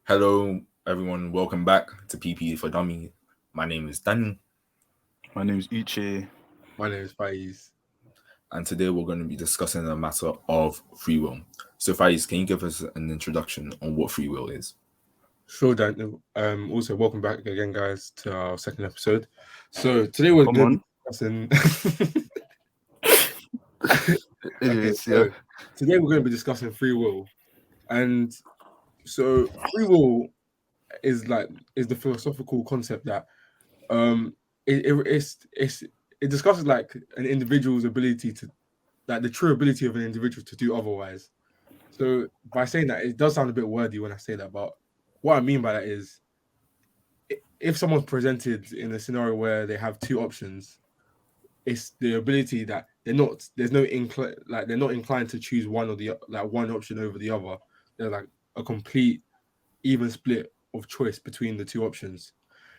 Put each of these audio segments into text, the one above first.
Hello, everyone. Welcome back to PP for Dummy. My name is Danny, My name's Uche. My name is Faiz. and today we're going to be discussing the matter of free will. So, Faiz, can you give us an introduction on what free will is? Sure, Daniel. Also, welcome back again, guys, to our second episode. So today we're Come going to on. be discussing. Okay, Anyways, yeah. so today we're going to be discussing free will, and so free will is the philosophical concept that it discusses like an individual's ability to the true ability of an individual to do otherwise. So by saying that, it does sound a bit wordy when I say that, but what I mean by that is if someone's presented in a scenario where they have two options, it's the ability that they're not inclined to choose one or the like one option over the other. They're like a complete even split of choice between the two options.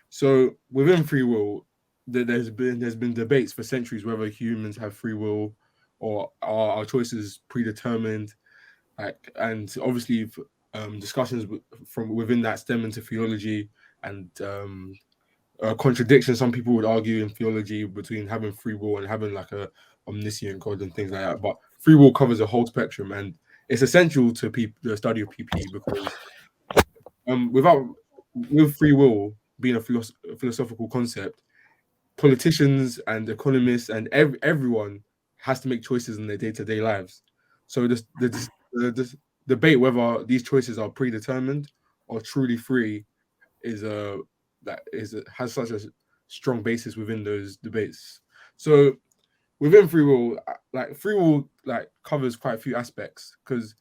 So within free will, there's been debates for centuries whether humans have free will or are our choices predetermined. Like, and obviously, discussions from within that stem into theology and contradiction. Some people would argue in theology between having free will and having like a omniscient God and things like that. But free will covers a whole spectrum, and it's essential to the study of PP because without with free will being a philosophical concept, politicians and economists and everyone has to make choices in their day-to-day lives. So this debate whether these choices are predetermined or truly free is a has such a strong basis within those debates. So within free will, free will covers quite a few aspects because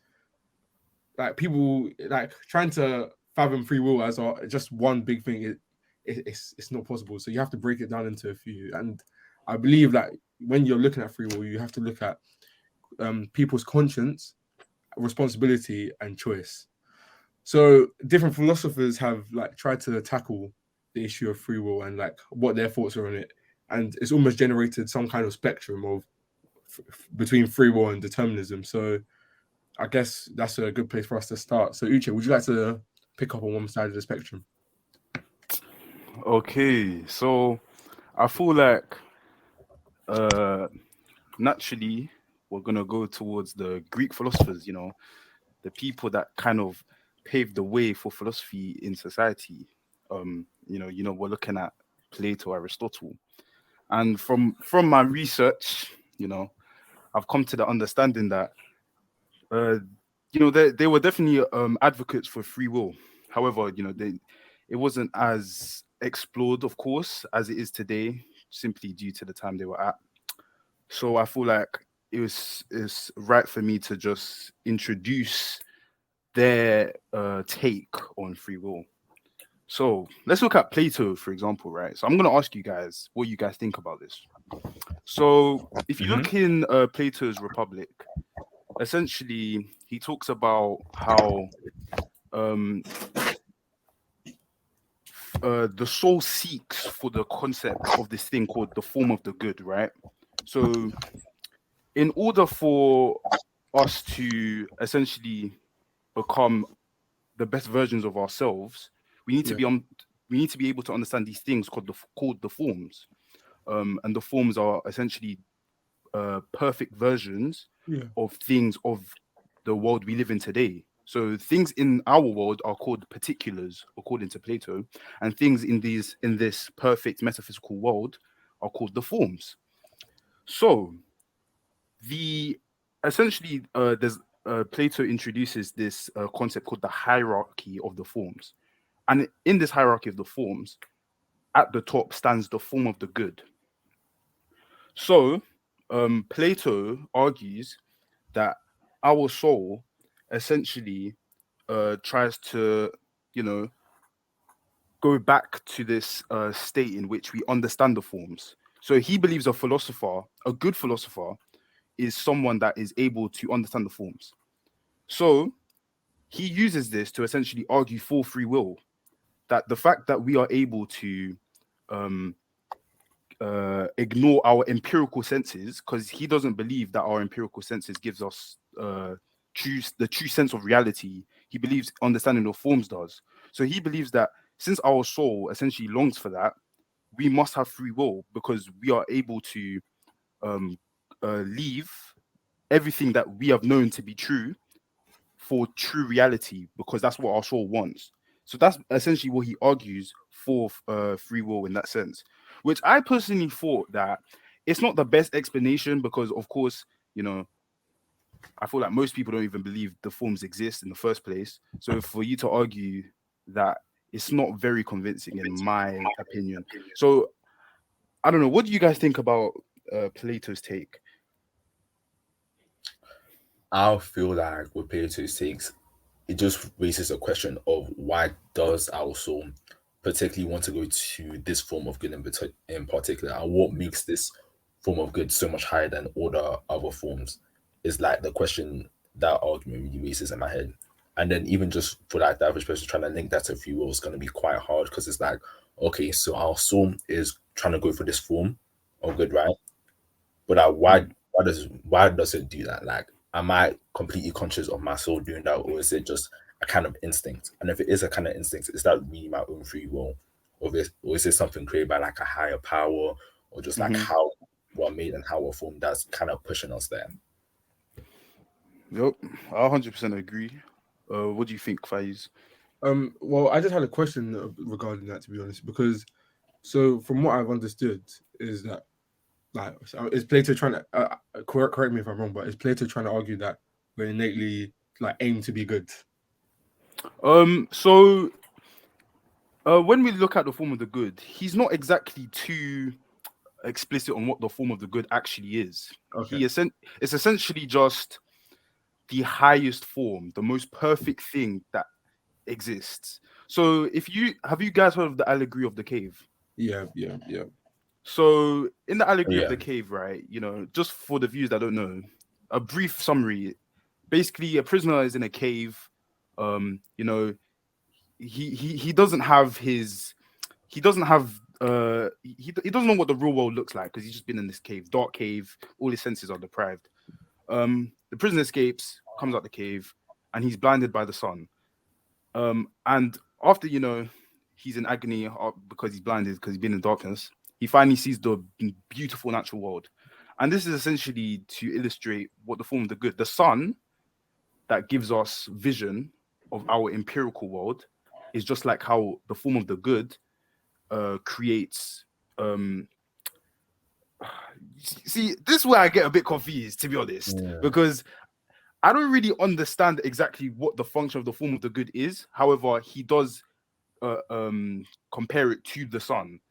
like people like trying to fathom free will as just one big thing. It's not possible. So you have to break it down into a few. And I believe that when you're looking at free will, you have to look at people's conscience, responsibility, and choice. So different philosophers have like tried to tackle the issue of free will and like what their thoughts are on it, and it's almost generated some kind of spectrum of between free will and determinism. So I guess that's a good place for us to start. So Uche, would you like to pick up on one side of the spectrum? Okay, so I feel like uh naturally we're gonna go towards the Greek philosophers, the people that kind of paved the way for philosophy in society. We're looking at Plato, Aristotle. And from my research, I've come to the understanding that uh they were definitely advocates for free will. However, it wasn't as explored, of course, as it is today, simply due to the time they were at. So I feel like it's right for me to just introduce their take on free will. So let's look at Plato, for example, right? So I'm going to ask you guys what you guys think about this. So if you look in Plato's Republic, essentially he talks about how um, the soul seeks for the concept of this thing called the form of the good, right? So in order for us to essentially become the best versions of ourselves, we need to Yeah, be on. We need to be able to understand these things called the forms, and the forms are essentially perfect versions yeah, of things of the world we live in today. So things in our world are called particulars, according to Plato, and things in this perfect metaphysical world are called the forms. So the essentially there's Plato introduces this concept called the hierarchy of the forms, and in this hierarchy of the forms, at the top stands the form of the good. So Plato argues that our soul essentially tries to, you know, go back to this state in which we understand the forms. So he believes a good philosopher, is someone that is able to understand the forms. So he uses this to essentially argue for free will, that the fact that we are able to um, ignore our empirical senses, because he doesn't believe that our empirical senses gives us the true sense of reality. He believes understanding of forms does. So he believes that since our soul essentially longs for that, we must have free will because we are able to um, leave everything that we have known to be true for true reality because that's what our soul wants. So that's essentially what he argues for free will in that sense, which I personally thought that it's not the best explanation because, of course, you know, I feel like most people don't even believe the forms exist in the first place. So for you to argue that, it's not very convincing in my opinion. So I don't know. What do you guys think about Plato's take? I feel like with Plato's takes, it just raises a question of why does our soul particularly want to go to this form of good in particular, and what makes this form of good so much higher than all the other forms is like the question that argument really raises in my head. And then even just for like the average person trying to link that to free will is going to be quite hard because it's like, okay, so our soul is trying to go for this form of good, right? But why does it do that? Like, am I completely conscious of my soul doing that, or is it just a kind of instinct? And if it is a kind of instinct, is that really my own free will, or is it something created by like a higher power, or just like Mhm. how we're made and how we're formed that's kind of pushing us there? Yep, I 100% agree. What do you think, Faiz? Well, I just had a question regarding that, to be honest, because so from what I've understood is that like is Plato trying to correct me if I'm wrong, but is Plato trying to argue that we're innately like aim to be good? So when we look at the form of the good, he's not exactly too explicit on what the form of the good actually is. Okay. It's essentially just the highest form, the most perfect thing that exists. So if you have you guys heard of the allegory of the cave? Yeah. So in the allegory of Yeah, the cave, right, you know, just for the viewers that don't know, a brief summary. Basically, a prisoner is in a cave. You know, he doesn't have his he doesn't have he doesn't know what the real world looks like because he's just been in this cave, dark cave. All his senses are deprived. The prisoner escapes, comes out the cave, and he's blinded by the sun. And after he's in agony because he's blinded because he's been in darkness. He finally sees the beautiful natural world, and this is essentially to illustrate what the form of the good, the sun, that gives us vision of our empirical world, is just like how the form of the good creates. Um, see, this is where I get a bit confused, to be honest, yeah, because I don't really understand exactly what the function of the form of the good is. However, he does uh, um, compare it to the sun.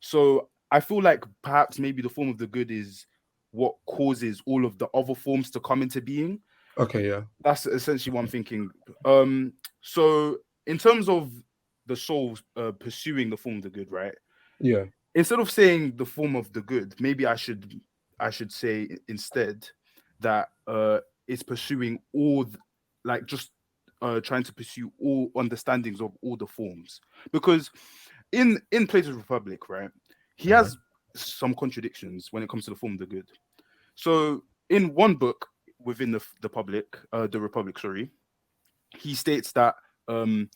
So I feel like perhaps maybe the form of the good is what causes all of the other forms to come into being. Okay. Yeah. That's essentially what I'm thinking. So in terms of the soul pursuing the form of the good, right? Yeah. Instead of saying the form of the good, maybe I should say instead that it's pursuing like just trying to pursue all understandings of all the forms, because in Plato's Republic, right, he mhm, has some contradictions when it comes to the form of the good. So in one book within the Republic, sorry, he states that um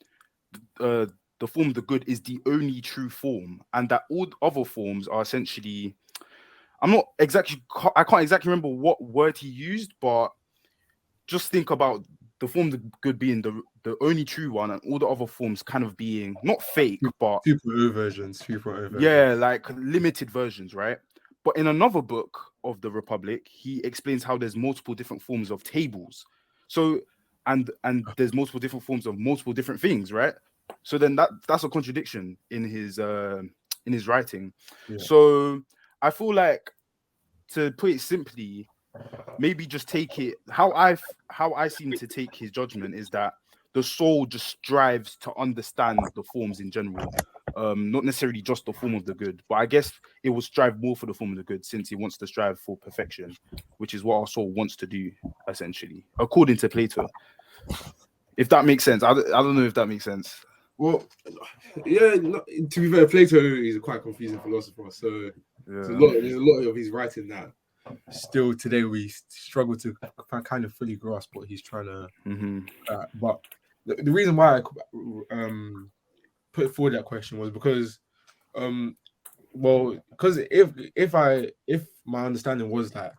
uh, the form of the good is the only true form, and that all other forms are essentially. I can't exactly remember what word he used, but just think about the form of the good being the only true one, and all the other forms kind of being not fake, but 2.0 versions. 2.0 yeah, versions. like limited versions, right? But in another book of the Republic, he explains how there's multiple different forms of tables. So and there's multiple different forms of multiple different things, right? So then that's a contradiction in his writing. Yeah. So I feel like, to put it simply, maybe just take it how I seem to take his judgment is that the soul just strives to understand the forms in general, not necessarily just the form of the good, but I guess it will strive more for the form of the good since he wants to strive for perfection, which is what our soul wants to do, essentially, according to Plato. If that makes sense. I don't know if that makes sense. Well, yeah. To be fair, Plato is a quite confusing philosopher. So Yeah. there's a lot of his writing that still today we struggle to kind of fully grasp what he's trying to. Hmm. But the reason why put forward that question was because, well, because if my understanding was that,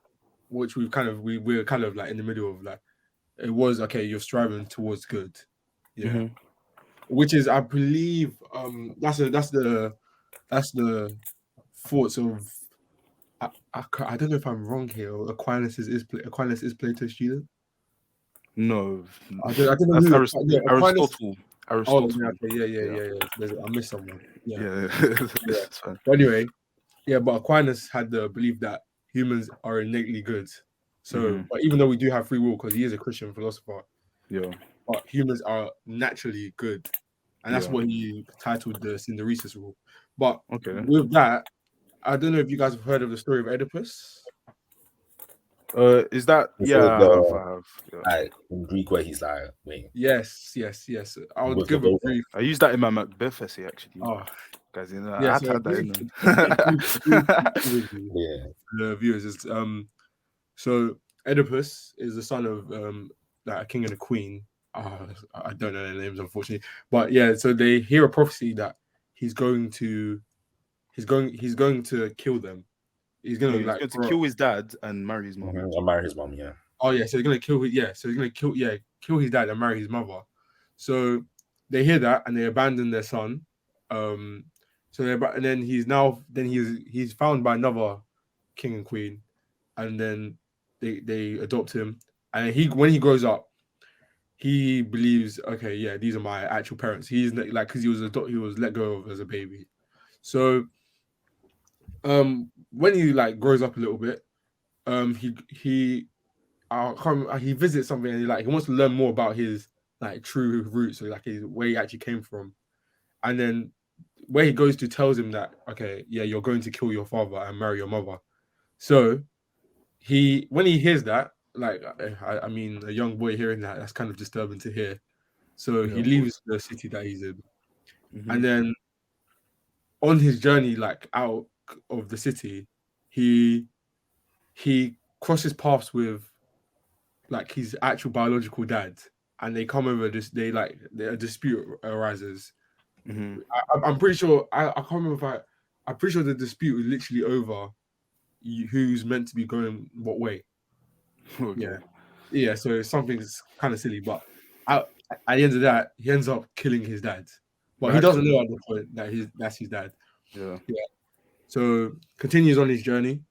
which we're kind of like in the middle of, like, it was okay, you're striving towards good, yeah, Mhm. which is, I believe, that's the thoughts of, I don't know if I'm wrong here. Aquinas is Plato's student. No, I don't know that's who. Yeah, Aquinas. Aristotle. Oh yeah, Aristotle. okay, Yeah, yeah. I missed someone. Yeah, yeah. yeah. It's fine. But anyway, yeah. But Aquinas had the belief that humans are innately good. So, Mhm. but even though we do have free will, because he is a Christian philosopher, Yeah, but humans are naturally good, and that's yeah. what he titled the Synderesis rule. But Okay. with that, I don't know if you guys have heard of the story of Oedipus. Is that? Yeah, So I have. the I have. Yeah. like in Greek where he's like, wait, Yes. I'll with the give a boat. brief. I used that in my Macbeth essay actually, Oh, guys. You know, I yeah. had So to a add that brief, in brief there. overview Yeah. for the viewers is so Oedipus is the son of like a king and a queen. I don't know their names, unfortunately, but yeah. So they hear a prophecy that he's going to he's going to kill them. He's No, gonna he was like going to grow. kill his dad and marry his mom. I married his mom, yeah. Oh yeah, so he's gonna kill so he's gonna kill his dad and marry his mother. So they hear that and they abandon their son. Um, and then he's found by another king and queen, and then they adopt him. And when he grows up, he believes, okay, yeah, these are my actual parents. He's like, because he was let go of as a baby. So when he like grows up a little bit, he he visits something and he wants to learn more about his like true roots, or like where he actually came from. And then where he goes to tells him that, okay, yeah, you're going to kill your father and marry your mother. So when he hears that, like, I mean, a young boy hearing that, that's kind of disturbing to hear. So Yeah, he of leaves course. the city that he's in, and Mhm. then on his journey, like out of the city, he he crosses paths with like his actual biological dad, and they come over this. A dispute arises. Mhm. I'm pretty sure. I can't remember if I'm pretty sure the dispute was literally over who's meant to be going what way. Yeah, Okay. yeah. So something's kind of silly, but at, at the end of that, he ends up killing his dad, but By he doesn't know accident. at the point that that's his dad. Yeah. Yeah. So continues on his journey,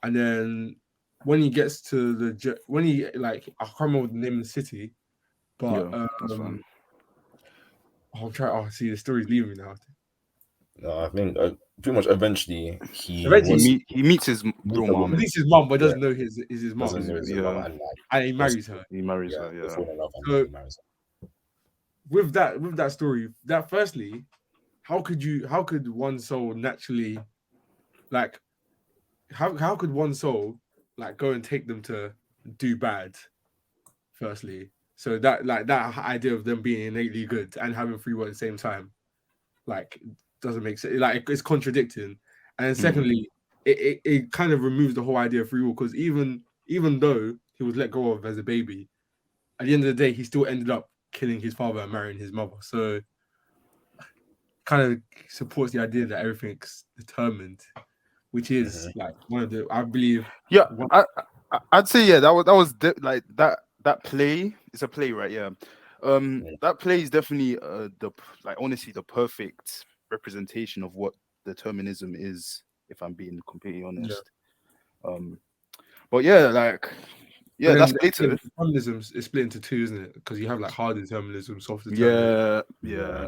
and then when he gets to when he like, I can't remember the name of the city, but Yeah. That's fine. I'll try. Oh, see, the story's leaving me now. No, I think pretty much eventually he Eventually, was He meets his meets real a he mom. woman, meets his mom, but yeah, doesn't know his doesn't mom, know his mom, Yeah. and like and he just marries her. He marries yeah, her. they Yeah. fall in love and then So he marries with that story, that firstly, how could one soul naturally like how could one soul like go and take them to do bad? Firstly, so that idea of them being innately good and having free will at the same time, like, doesn't make sense. Like, it's contradicting. And then Mm. secondly, it kind of removes the whole idea of free will, because even though he was let go of as a baby, at the end of the day, he still ended up killing his father and marrying his mother. So kind of supports the idea that everything's determined, which is her. like one of the, I believe, Yeah. one. I'd say yeah. Like that play. It's a play, right? Yeah. That play is definitely like honestly the perfect representation of what determinism is. If I'm being completely Yeah. honest. Um. But yeah, like But yeah, then that's Plato. determinism is split into two, isn't it? Because you have like hard determinism, soft determinism. Yeah. Yeah. Yeah.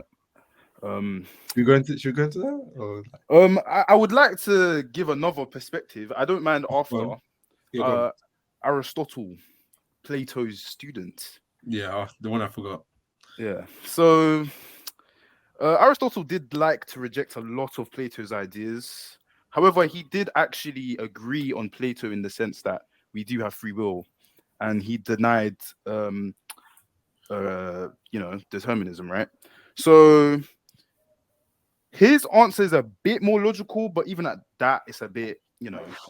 Um. Should we go into that? Or I would like to give another perspective. I don't mind go after. on. Yeah, go on. Aristotle, Plato's student. Yeah, the one I forgot. Yeah. So Aristotle did like to reject a lot of Plato's ideas. However, he did actually agree on Plato in the sense that we do have free will, and he denied, determinism, right? So his answer is a bit more logical, but even at that, it's a bit,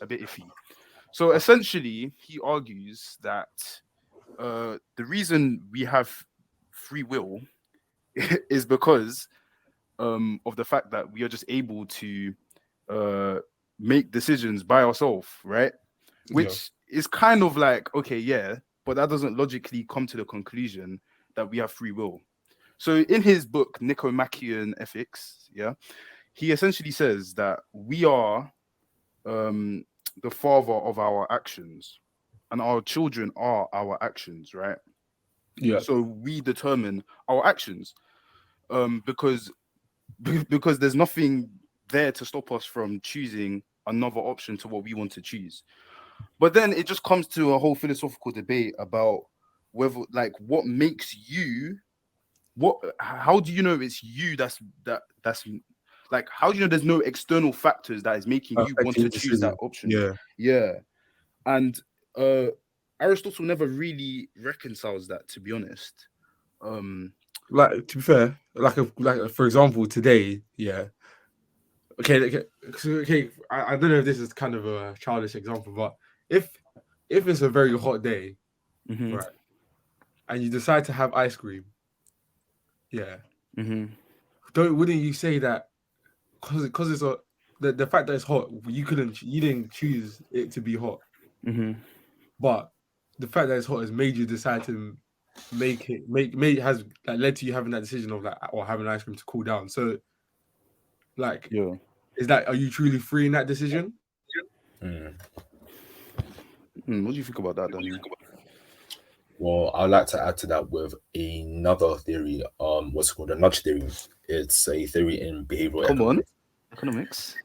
a bit iffy. So essentially, he argues that the reason we have free will is because of the fact that we are just able to uh make decisions by ourselves, right? Yeah. Which is kind of like, okay, yeah, but that doesn't logically come to the conclusion that we have free will. So in his book Nicomachean Ethics, yeah, he essentially says that we are um the father of our actions, and our children are our actions, right? Yeah. So we determine our actions, because because there's nothing there to stop us from choosing another option to what we want to choose. But then it just comes to a whole philosophical debate about whether, like, what makes you, what, how do you know it's you that's like, how do you know there's no external factors that is making you want Affecting to your choose that decision. option? Yeah. Yeah. And uh Aristotle never really reconciles that, to be honest. Um Like, to be fair, like for example, today, yeah. Okay. Okay. I don't know if this is kind of a childish example, but if if it's a very hot day, mhm, right, and you decide to have ice cream, yeah, mhm, don't wouldn't you say that because it's a the fact that it's hot, you didn't choose it to be hot, mhm. but the fact that it's hot has made you decide to make has like led to you having that decision of like or having ice cream to cool down. So like, Yeah. is that are you truly free in that decision? Mm. What do you think about that, Daniel? Well, I'd like to add to that with another theory. What's it called a nudge theory. It's a theory in behavioral Come on, economics, economics.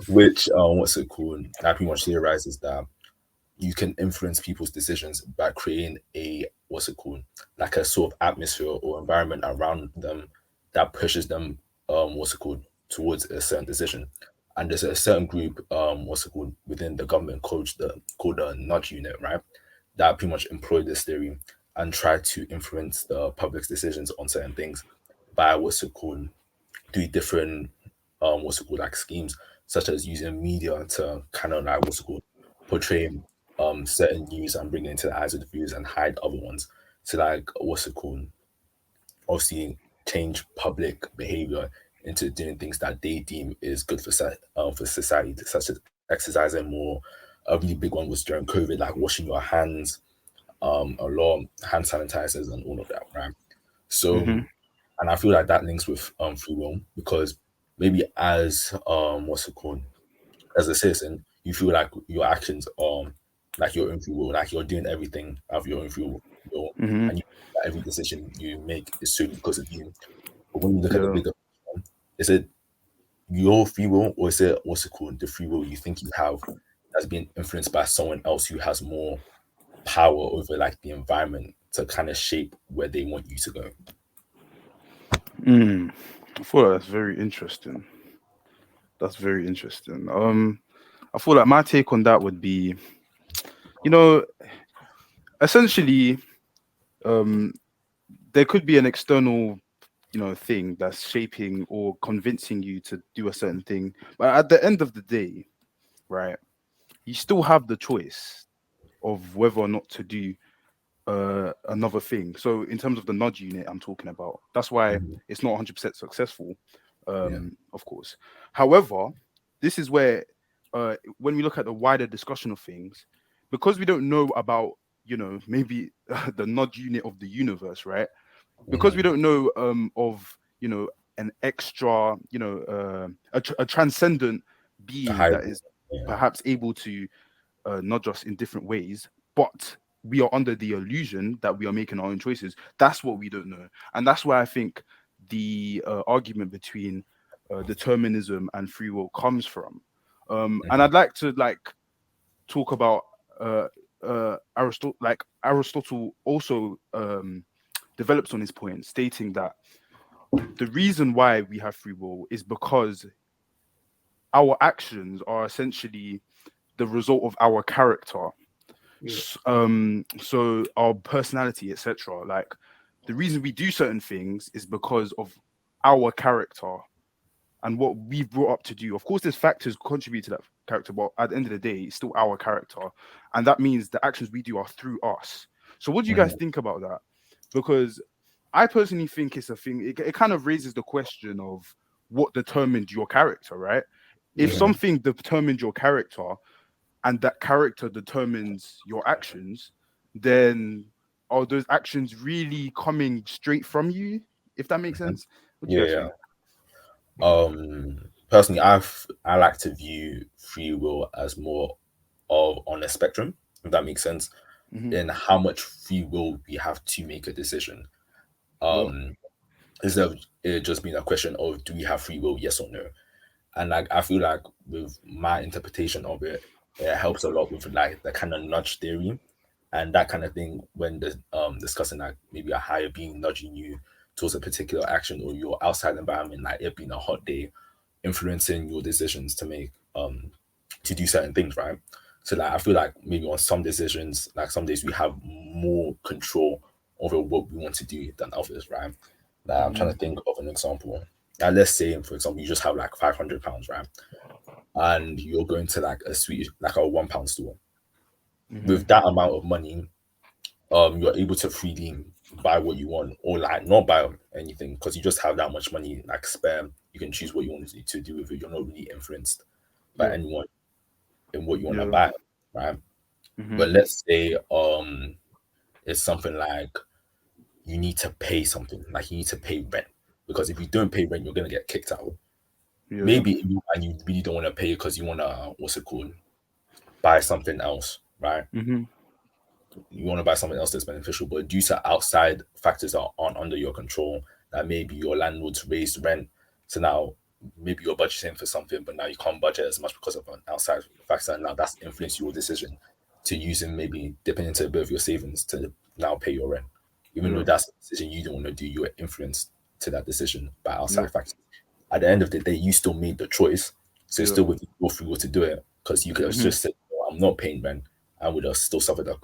which what's it called? That pretty much theorizes that you can influence people's decisions by creating a what's it called like a sort of atmosphere or environment around them that pushes them what's it called towards a certain decision. And there's a certain group what's it called within the government called the nudge unit, right, that pretty much employ this theory and try to influence the public's decisions on certain things by what's it called through different what's it called like schemes, such as using media to kind of like what's it called portray certain news and bring it into the eyes of the viewers and hide other ones. So like what's it called obviously change public behavior into doing things that they deem is good for society, such as exercising more. A really big one was during COVID, like washing your hands, a lot, hand sanitizers and all of that, right? So, Mhm, and I feel like that links with free will because maybe as what's it called as a citizen, you feel like your actions are like your own free will, like you're doing everything of your own free will, mhm. and you, every decision you make is solely because of you. But when you look at the Yeah. bigger picture, is it your free will or is it what's it called the free will you think you have that's being influenced by someone else who has more power over like the environment to kind of shape where they want you to go? Mm. I feel like that's very interesting. That's very interesting. I feel like my take on that would be, you know, essentially, um, there could be an external, thing that's shaping or convincing you to do a certain thing, but at the end of the day, right, you still have the choice of whether or not to do another thing. So in terms of the nudge unit I'm talking about, that's why Mhm. it's not 100% successful, Yeah. of course. However, this is where when we look at the wider discussion of things, because we don't know about, maybe the nudge unit of the universe, right? Because we Hmm. don't know of, an extra, a transcendent A being high. that is Yeah. perhaps able to nudge us in different ways, but we are under the illusion that we are making our own choices. That's what we don't know, and that's why I think the argument between determinism and free will comes from. And Mhm. I'd like to talk about Aristotle. Like Aristotle also develops on his point, stating that the reason why we have free will is because our actions are essentially the result of our character. Yeah. So our personality, etc. Like, the reason we do certain things is because of our character and what we've brought up to do. Of course, there's factors contribute to that character, but at the end of the day, it's still our character, and that means the actions we do are through us. So what do you guys Mhm. think about that? Because I personally think it's a thing. It kind of raises the question of what determined your character, right? If Yeah. something determined your character and that character determines your actions, then are those actions really coming straight from you? If that makes sense. What do you Yeah, guys yeah. think? Personally, I like to view free will as more of on a spectrum, if that makes sense, Hmm. in how much free will we have to make a decision. Yeah. Um, Instead of it just being a question of do we have free will, yes or no. And like I feel like with my interpretation of it, it helps a lot with like the kind of nudge theory and that kind of thing when discussing like maybe a higher being nudging you towards a particular action or your outside environment, like it being a hot day, influencing your decisions to make to do certain things, right? So like I feel like maybe on some decisions, like some days we have more control over what we want to do than others, right? Like I'm trying Hmm. to think of an example. Like let's say, for example, you just have like £500, right? And you're going to like a sweet, like a £1 store. Hmm. With that amount of money, you're able to freely buy what you want or like not buy anything because you just have that much money like spare. You can choose what you want to do with it. You're not really influenced by Yeah. anyone in what you want to Yeah. buy, right? Hmm. But let's say it's something like you need to pay something, like you need to pay rent. Because if you don't pay rent, you're gonna get kicked out. Yeah. Maybe and you really don't want to pay because you wanna what's it called? Buy something else, right? Hmm. You want to buy something else that's beneficial, but due to outside factors that aren't under your control, that maybe your landlord's raised rent, so now maybe you're budgeting for something, but now you can't budget as much because of an outside factor, and now that's influenced your decision to using maybe dipping into a bit of your savings to now pay your rent, even though Yeah. that's a decision you don't want to do. You're influenced to that decision by Yeah. outside factors. At the end of the day, you still made the choice, so it's Yeah. still with your free will to do it because you could have Hmm. just said, "No, I'm not paying rent." I would have still suffered the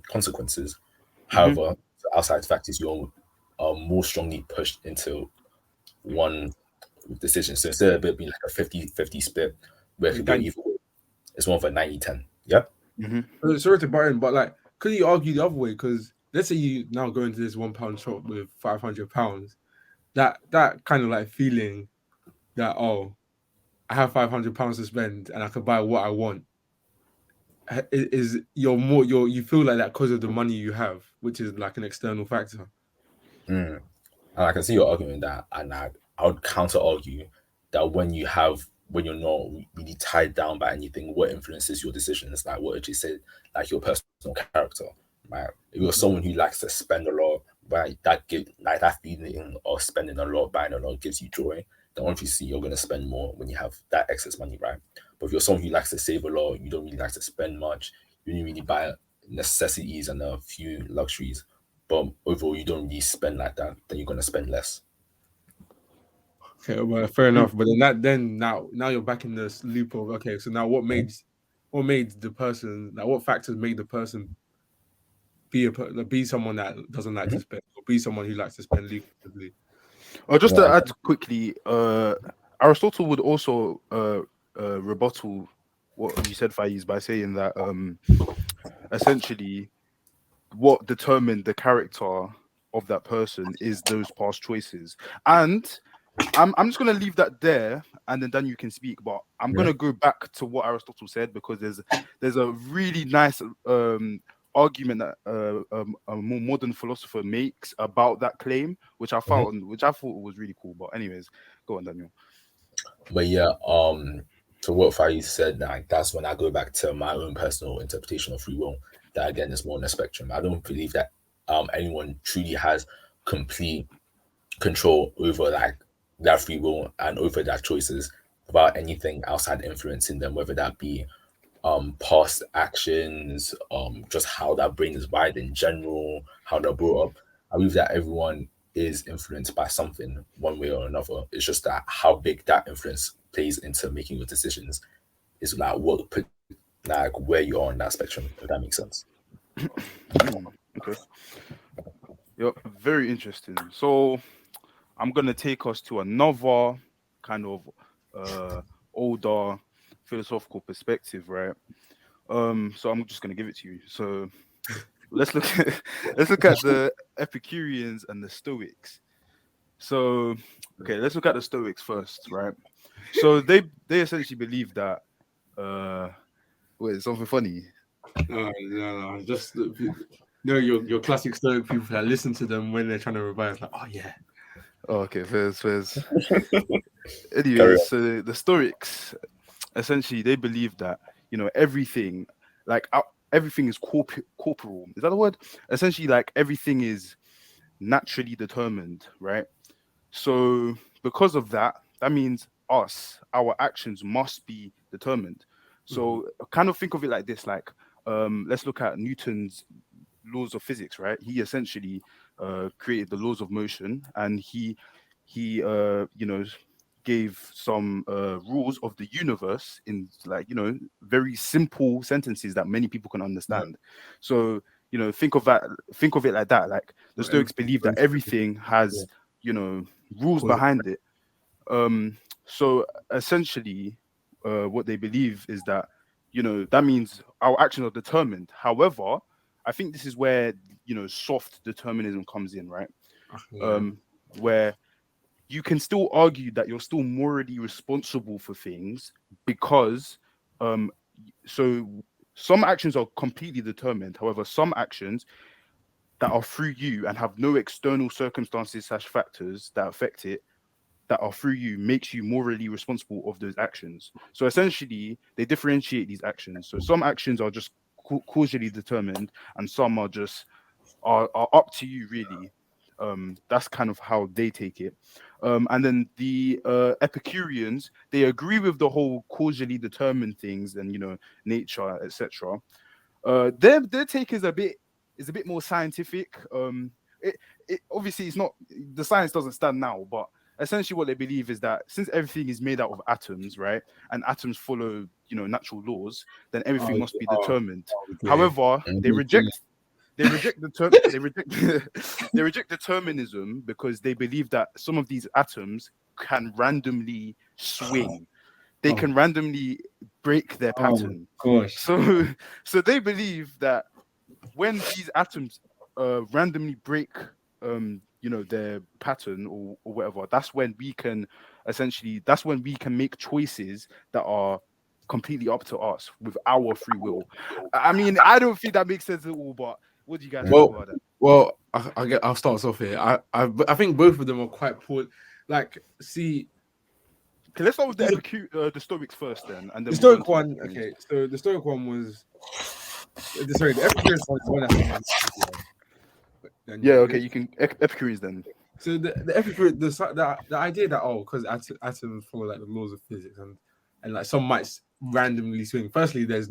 consequences. Hmm. However, the outside factors, you're more strongly pushed into one decision. So instead of it being like a 50-50 split, where it Hey, could go Daniel. either way, it's more of a 90-10. Yep. Hmm. Sorry to butt in, but like, could you argue the other way? Because let's say you now go into this £1 shop with £500, that kind of like feeling that, oh, I have £500 to spend and I could buy what I want. Is you're more you feel like that because of the money you have, which is like an external factor. Mm. And I can see your argument that, and I would counter argue that when you're not really tied down by anything, what influences your decisions, like what AJ said, like your personal character, right? If you're someone who likes to spend a lot, right, that give like that feeling of spending a lot, buying a lot gives you joy. Then obviously you're gonna spend more when you have that excess money, right? But if you're someone who likes to save a lot, you don't really like to spend much, you don't really buy necessities and a few luxuries, but overall you don't really spend like that, then you're gonna spend less. Okay, well, fair enough. But then now you're back in this loop of, okay, so now what made the person, like what factors made the person be someone that doesn't like to Mhm. spend, or be someone who likes to spend lucratively? Just Yeah, to add quickly, Aristotle would also rebuttal what you said, Faiz, by saying that essentially what determined the character of that person is those past choices. And I'm just gonna leave that there, and then you can speak. But I'm yeah. gonna go back to what Aristotle said because there's a really nice argument that a more modern philosopher makes about that claim, Mhm. which I thought was really cool. But anyways, go on, Daniel. But yeah, to what Faiz said, like that's when I go back to my own personal interpretation of free will. That again is more on the spectrum. I don't believe that anyone truly has complete control over like their free will and over their choices without anything outside influencing them, whether that be past actions, just how that brain is wired in general, how they're brought up. I believe that everyone is influenced by something one way or another. It's just that how big that influence plays into making your decisions is like like where you are on that spectrum, if that makes sense. Okay. Yep. Very interesting. So I'm gonna take us to another kind of older philosophical perspective, right? So I'm just gonna give it to you. So let's look at let's look at the Epicureans and the Stoics. So, okay, let's look at the Stoics first, right? So they essentially believe that wait, something funny. No, just your classic Stoic people that listen to them when they're trying to revise, like, oh yeah. Oh, okay, first. Carry Anyways, on. so the Stoics essentially they believe that everything, like everything is corporeal. Is that the word? Essentially, like everything is naturally determined, right? So because of that, that means our actions must be determined. Mhm. So kind of think of it like this, like let's look at Newton's laws of physics, right? He essentially created the laws of motion, and he gave some rules of the universe in, like, very simple sentences that many people can Yeah. understand. So think of it like that. Like the Well, Stoics believe that everything yeah. has rules Cause behind it. So essentially, what they believe is that that means our actions are determined. However, I think this is where soft determinism comes in, right? yeah. um where you can still argue that you're still morally responsible for things, because um so some actions are completely determined. However, some actions that are through you and have no external circumstances slash factors that affect it, that are through you, makes you morally responsible of those actions. So essentially, they differentiate these actions. So some actions are just causally determined, and some are just are up to you, really. That's kind of how they take it. And then the Epicureans, they agree with the whole causally determined things and nature, etc. Their take is a bit more scientific. It obviously it's not, the science doesn't stand now, but essentially what they believe is that since everything is made out of atoms, right, and atoms follow natural laws, then everything Oh, must be oh, determined. okay. However, they Mhm. reject the term they reject they reject determinism because they believe that some of these atoms can randomly swing. They Oh, can randomly break their oh my pattern. gosh. So so they believe that when these atoms randomly break their pattern, or whatever, that's when we can make choices that are completely up to us with our free will. I mean, I don't think that makes sense at all, but what do you guys think Well, about that? I'll start us off here. I think both of them are quite poor. Like, see, Okay, let's start with the Stoics first, then, and the then we'll go Stoic into the one. Epicureans. Okay, so the Stoic one was sorry. The Epicurean one is the one that has Yeah, then okay, you can Epicureans then. so the Epicurean the idea that because atoms follow like the laws of physics and like some might randomly swing. Firstly, there's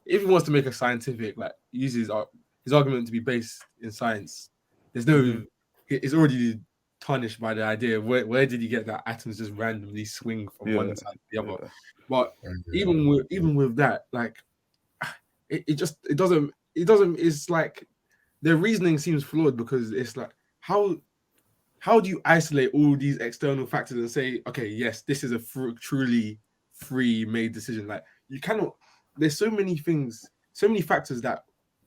if he wants to make a scientific like uses his argument to be based in science. There's Hmm. no it's already tarnished by the idea. Where did he get that atoms just randomly swing from Yeah, one side to the other? yeah. But Mhm. even with that, like it doesn't it's like their reasoning seems flawed because it's like how do you isolate all these external factors and say, okay, yes, this is a truly free made decision? Like you cannot. There's so many things, so many factors that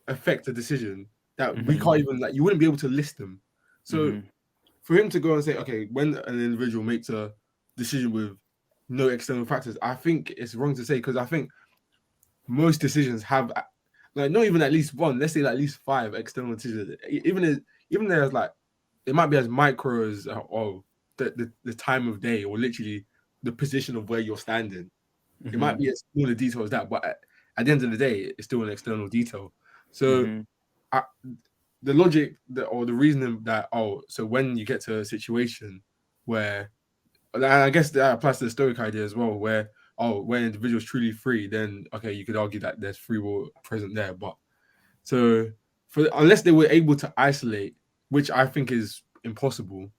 affect a decision that we Hmm. can't even like. You wouldn't be able to list them. So Hmm. for him to go and say, okay, when an individual makes a decision with no external factors, I think it's wrong to say because I think most decisions have like not even at least one. Let's say like, at least five external decisions. Even there's like it might be as micro as the time of day or literally the position of where you're standing. It Hmm. might be as small a detail as that, but at the end of the day, it's still an external detail. So Hmm. I, the logic that or the reasoning that so when you get to a situation where and I guess that applies to the Stoic idea as well, where when individuals truly free, then okay, you could argue that there's free will present there. But so for unless they were able to isolate, which I think is impossible,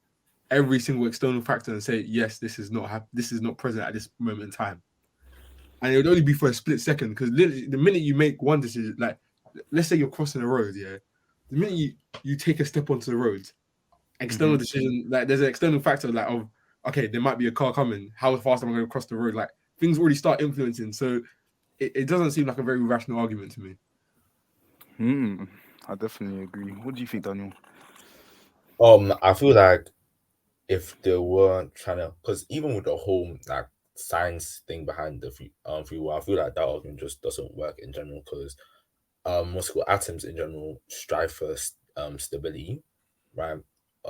every single external factor and say yes, this is not present at this moment in time, and it would only be for a split second because literally the minute you make one decision, like let's say you're crossing a road, yeah, the minute you take a step onto the road, external Hmm. decision, like there's an external factor like of okay, there might be a car coming. How fast am I going to cross the road? Like things already start influencing. So it doesn't seem like a very rational argument to me. Hmm. I definitely agree. What do you think, Daniel? I feel like if they were trying to, because even with the whole like science thing behind the free will, I feel like that argument just doesn't work in general. Because what's it called, atoms in general strive for stability, right?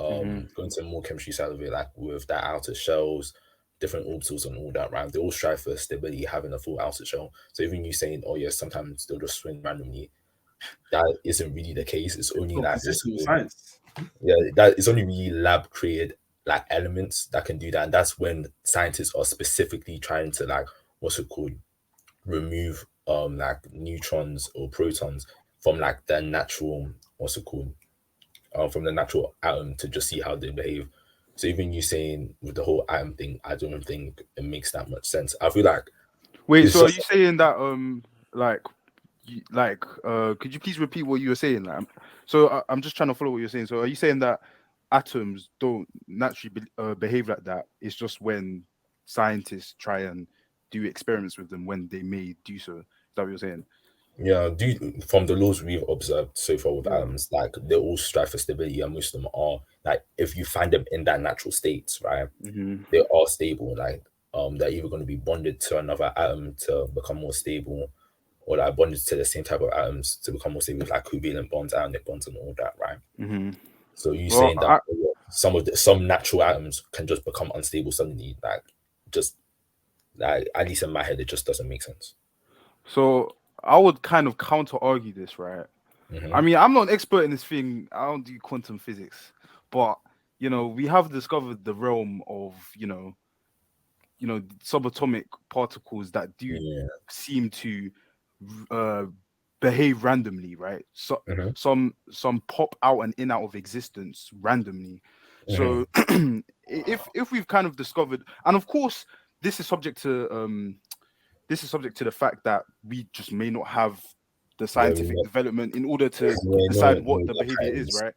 Hmm. Going to the more chemistry side of it, like with their outer shells, different orbitals and all that, right? They all strive for stability, having a full outer shell. So even you saying, oh yes, sometimes they'll just swing randomly, that isn't really the case. It's only not like what's it consistent with called? science. Yeah, that is only really lab created like elements that can do that. And that's when scientists are specifically trying to like what's it called? Remove like neutrons or protons from like the natural what's it called? From the natural atom to just see how they behave. So even you saying with the whole atom thing, I don't think it makes that much sense. I feel like Wait, it's so are just you saying that like could you please repeat what you were saying? Like, I'm just trying to follow what you're saying. So are you saying that atoms don't naturally behave like that? It's just when scientists try and do experiments with them when they may do so. Is that what you're saying? yeah, from the laws we've observed so far with Yeah. atoms, like they all strive for stability, and most of them are like if you find them in their natural states, right? Hmm. They are stable. Like they're either going to be bonded to another atom to become more stable, or like bonded to the same type of atoms to become more stable, like covalent bonds, ionic bonds, and all that, right? Hmm. So you Well, saying that oh, yeah, some natural atoms can just become unstable suddenly, like just like at least in my head, it just doesn't make sense. so I would kind of counter argue this, right? I Hmm. mean, I'm not an expert in this thing. I don't do quantum physics, but we have discovered the realm of subatomic particles that do Yeah. seem to uh, behave randomly, right? So Hmm. some pop out and in out of existence randomly. So Hmm. if we've kind of discovered, and of course this is subject to the fact that we just may not have the Yeah, we scientific know, development in order to yeah, decide no what the that behavior is, kinds. right?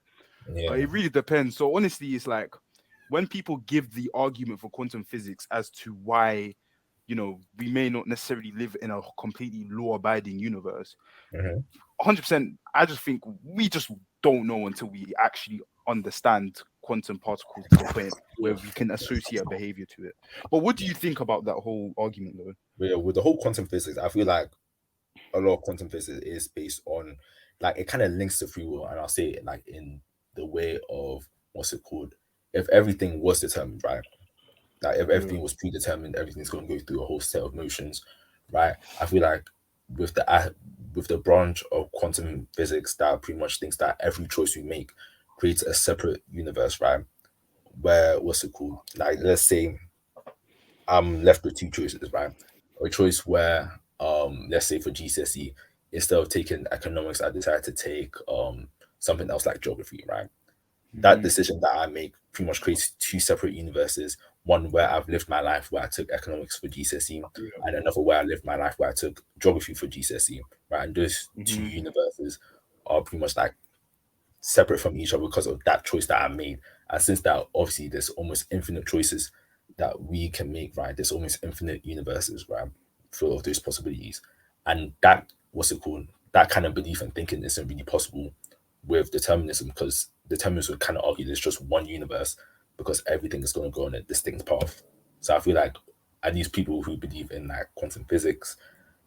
Yeah. It really depends. So honestly, it's like when people give the argument for quantum physics as to why, we may not necessarily live in a completely law-abiding universe. Hmm. 100%. I just think we just don't know until we actually understand quantum particles to the point where we can associate a behavior to it. But what do you think about that whole argument, though? But yeah, with the whole quantum physics, I feel like a lot of quantum physics is based on like it kind of links to free will, and I'll say it like in the way of what's it called? If everything was determined, right? Like if Yeah. everything was predetermined, everything's going to go through a whole set of motions, right? I feel like with with the branch of quantum physics that pretty much thinks that every choice we make creates a separate universe, right? Where what's it called? Like let's say I'm left with two choices, right? A choice where let's say for GCSE, instead of taking economics, I decided to take something else like geography, right? That Hmm. decision that I make pretty much creates two separate universes. One where I've lived my life where I took economics for GCSE, Yeah. and another where I lived my life where I took geography for GCSE, right? And those two Hmm. universes are pretty much like separate from each other because of that choice that I made. And since that obviously there's almost infinite choices that we can make, right? There's almost infinite universes, right? Full of those possibilities. And that what's it called? That kind of belief and thinking isn't really possible with determinism because determinism would kind of argue there's just one universe because everything is going to go on a distinct path. So I feel like at least people who believe in like quantum physics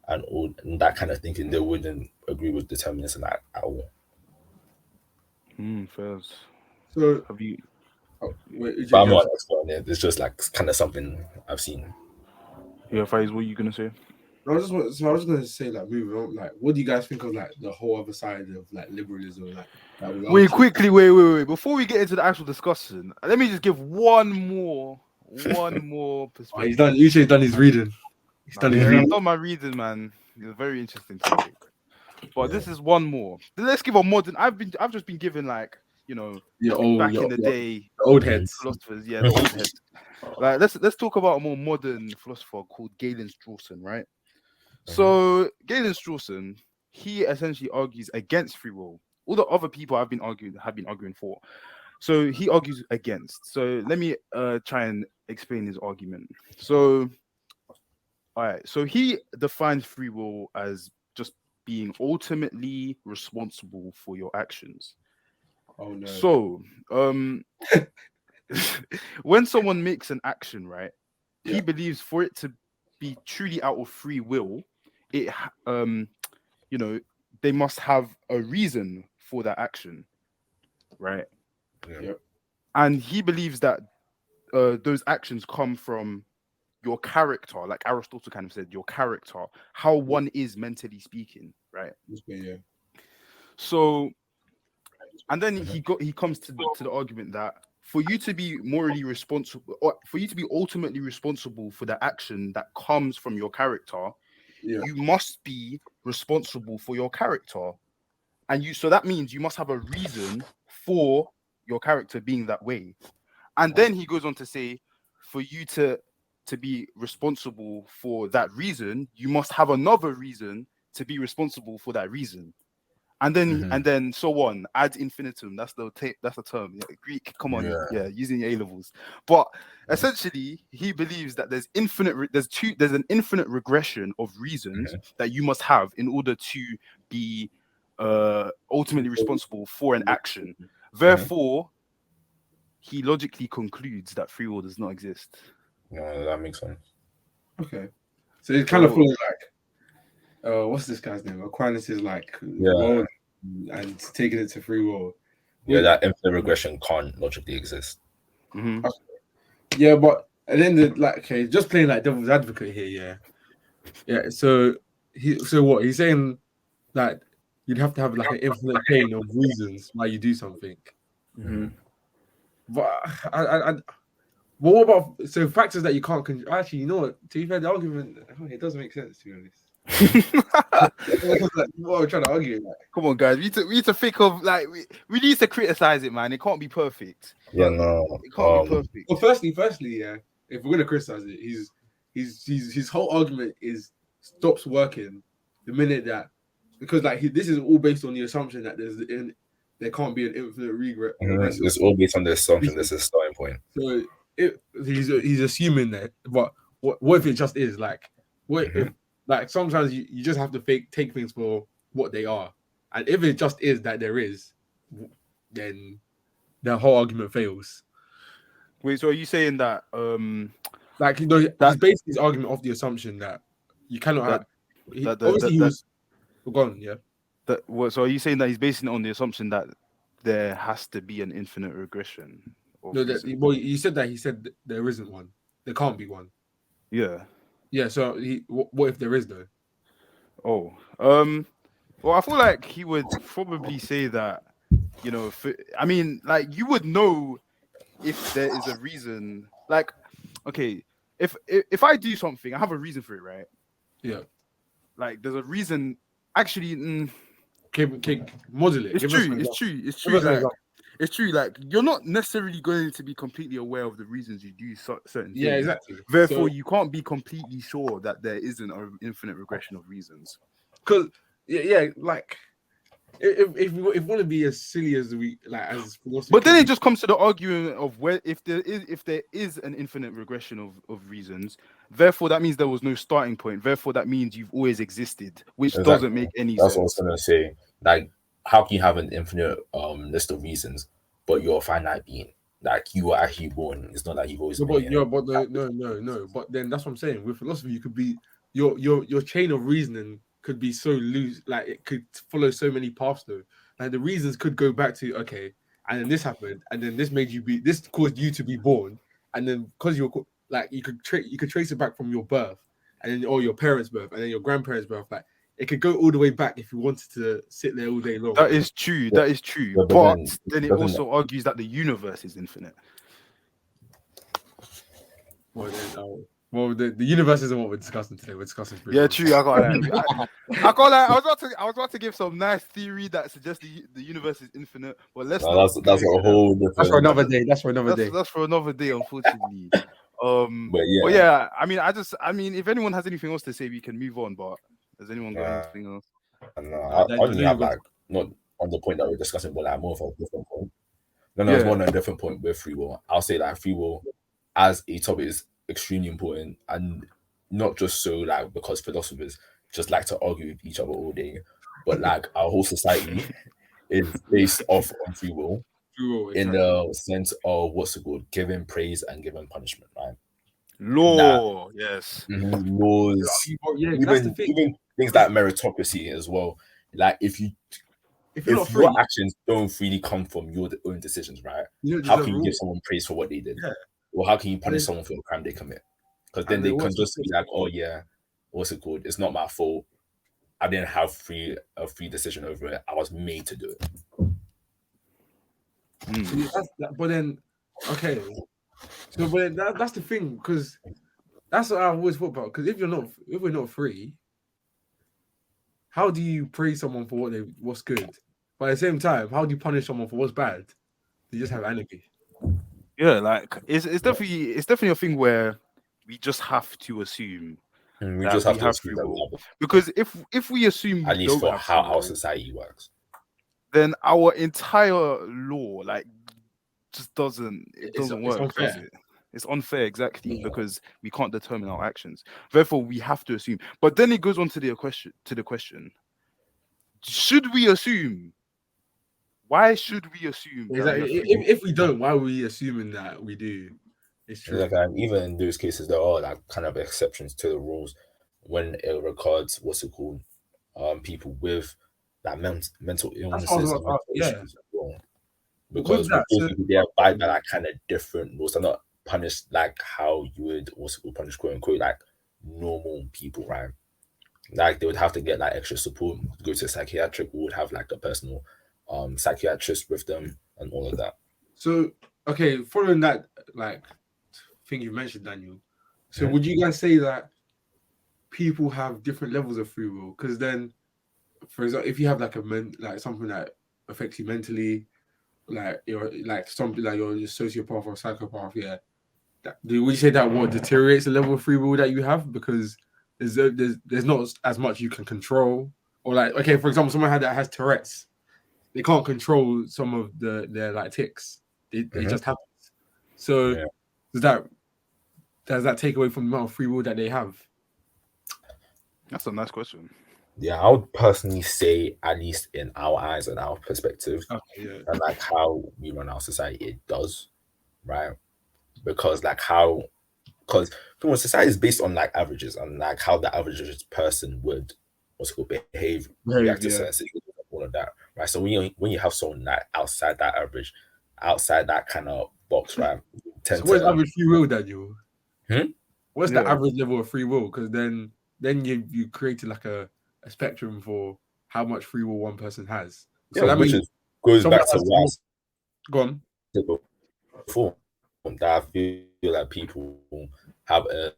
and all and that kind of thinking, they wouldn't agree with determinism at all. Fairs. So, Have you? wait, But Ejim, I'm you have not an expert on it. It's just like kind of something I've seen. Yeah, Faiz, what are you gonna say? so I was gonna say like moving on, like what do you guys think of like the whole other side of like liberalism, like that we Wait, argue? quickly, wait. Before we get into the actual discussion, let me just give one more Oh, he's done. You perspective. should have done his reading. He's Nah, done his yeah, I've reading. done my reading, man. It's a very interesting topic. But Yeah. this is one more. Let's give a modern. I've just been given like back in the day The old Mhm. heads. philosophers. Yeah, the old heads. Like let's talk about a more modern philosopher called Galen Strawson, right? Mhm. So Galen Strawson, he essentially argues against free will. All the other people have been arguing for. So he argues against. So let me try and explain his argument. So all right, so he defines free will as just being ultimately responsible for your actions. Oh no. So, when someone makes an action, right, he Yeah. believes for it to be truly out of free will, you know, they must have a reason for that action, right? Yeah. And he believes that those actions come from your character, like Aristotle kind of said, your character, how one is mentally speaking, right? Yeah. So, and then he comes to the argument that for you to be morally responsible, or for you to be ultimately responsible for the action that comes from your character, Yeah. you must be responsible for your character. And so that means you must have a reason for your character being that way. And then he goes on to say, for you to be responsible for that reason, you must have another reason to be responsible for that reason. And then so on ad infinitum. That's the term. Yeah, Greek. Come on, yeah, using your A levels. But essentially, he believes that there's an infinite regression of reasons that you must have in order to be ultimately responsible for an action. Therefore, he logically concludes that free will does not exist. No, that makes sense. Okay. So it's kind of feeling like, what's this guy's name? Aquinas is like world and taking it to free will. Yeah, that infinite regression can't logically exist. Mm-hmm. Yeah, but and then okay, just playing like devil's advocate here. Yeah. So what he's saying that you'd have to have like an infinite chain of reasons why you do something. Mm-hmm. But what about factors that you can't control? Actually, you know what? To be fair, the argument it doesn't make sense, to be honest. What I'm trying to argue. Come on, guys. We need to think of we need to criticize it, man. It can't be perfect. Yeah, no. It can't be perfect. Well, firstly, yeah. If we're gonna criticize it, his whole argument stops working the minute that because this is all based on the assumption that there can't be an infinite regression. It's all based on the assumption. This is a starting point. So he's assuming that, but what if it just is what if sometimes you just have to take things for what they are, and if it just is that there is, then the whole argument fails. Wait, so are you saying that he's basing his argument off the assumption that you cannot have he was gone, yeah. So are you saying that he's basing it on the assumption that there has to be an infinite regression? No, you said that he said there isn't one. There can't be one. Yeah. Yeah. So what if there is though? Oh, well, I feel like he would probably say that, I mean, you would know if there is a reason. Okay, if I do something, I have a reason for it, right? Yeah. There's a reason. Actually, model it. It's true. It's true. You're not necessarily going to be completely aware of the reasons you do certain things. Yeah, exactly. Therefore, you can't be completely sure that there isn't an infinite regression of reasons. Because if we want to be as silly as we as philosophers, but then it just comes to the argument of if there is an infinite regression of reasons, therefore that means there was no starting point. Therefore, that means you've always existed, which doesn't make any sense. That's what I was gonna say. How can you have an infinite list of reasons, but you're a finite being? You were actually born. It's not that you've always been. No. But then that's what I'm saying. With philosophy, you could be your chain of reasoning could be so loose, it could follow so many paths though. The reasons could go back to and then this happened, and then this caused you to be born, and then because you're you could trace it back from your birth, and then or your parents' birth, and then your grandparents' birth. It could go all the way back if you wanted to sit there all day long. That is true. That is true. Yeah, but then it also argues that the universe is infinite. Well, the universe isn't what we're discussing today. We're discussing free will. Yeah, true. I can't lie. I was about to give some nice theory that suggests the universe is infinite, but that's a whole different. That's for another day. That's for another day, unfortunately. But yeah. I mean, if anyone has anything else to say, we can move on. But has anyone got anything else? No, I only have not on the point that we're discussing, but more of a different point. It's more on a different point with free will. I'll say free will as a topic is extremely important, and not just so because philosophers just like to argue with each other all day. But like our whole society is based off on free will Free will, in exactly. the sense of what's it called, giving praise and giving punishment, right? That Law, yes. laws, Yeah, that's the thing. even things like meritocracy as well. Like If you're not if your free, actions don't really come from your own decisions, right? you don't How deserve can you give reward. someone praise for what they did? Yeah. Or how can you punish then- someone for the crime they commit? Because then And they then can what's just be like, oh yeah, what's it called? It's not my fault. I didn't have a free decision over it. I was made to do it. See, but then, okay. So, but then that's the thing, because that's what I've always thought about. Because if we're not free, how do you praise someone for what's good? But at the same time, how do you punish someone for what's bad? You just have anarchy. Yeah, like it's definitely a thing where we just have to assume We that just we have to have assume free that we will. have it, Because if we assume at we least don't for have how free our will, society works. then our entire law like just doesn't It's work, unfair. does it? It's unfair, exactly, Yeah. because we can't determine our actions. Therefore, we have to assume. But then it goes on to the question: should we assume? Why should we assume that we Exactly. have free will? If we don't, why are we assuming that we do? It's true. Like, even in those cases, there are like kind of exceptions to the rules when it regards what's it called, people with that mental That's what I was illnesses and about. mental Yeah. issues as well. With Because with that, those so people, they abide by like kind of different rules. They're not punished like how you would what's it called, punish quote unquote like normal people, right? Like they would have to get like extra support, go to a psychiatric, who would have like a personal psychiatrist with them and all of that. so okay, following that like thing you mentioned, Daniel. So Mhm. would you guys say that people have different levels of free will? Because then, for example, if you have like something that affects you mentally, like you're like something like you're a sociopath or psychopath, yeah. Would you say that what deteriorates the level of free will that you have because there's not as much you can control, or like okay, for example, someone that has Tourette's, they can't control some of their like tics. They Mhm. just happen. So Yeah. does that take away from the amount of free will that they have? That's a nice question. Yeah, I would personally say, at least in our eyes and our perspective, Okay, yeah. and like how we run our society, it does, right? Because like how, because society is based on like averages and like how the average person would what's it called behave, react to Yeah. certain situations, all of that, right? So when you have someone like outside that average, outside that kind of box, right, you So tend what's to average free will, Daniel? Hmm? What's the Yeah. average level of free will? Because then you created like a spectrum for how much free will one person has. So that which means is goes someone back to has what I go on. said before, that I feel like people have a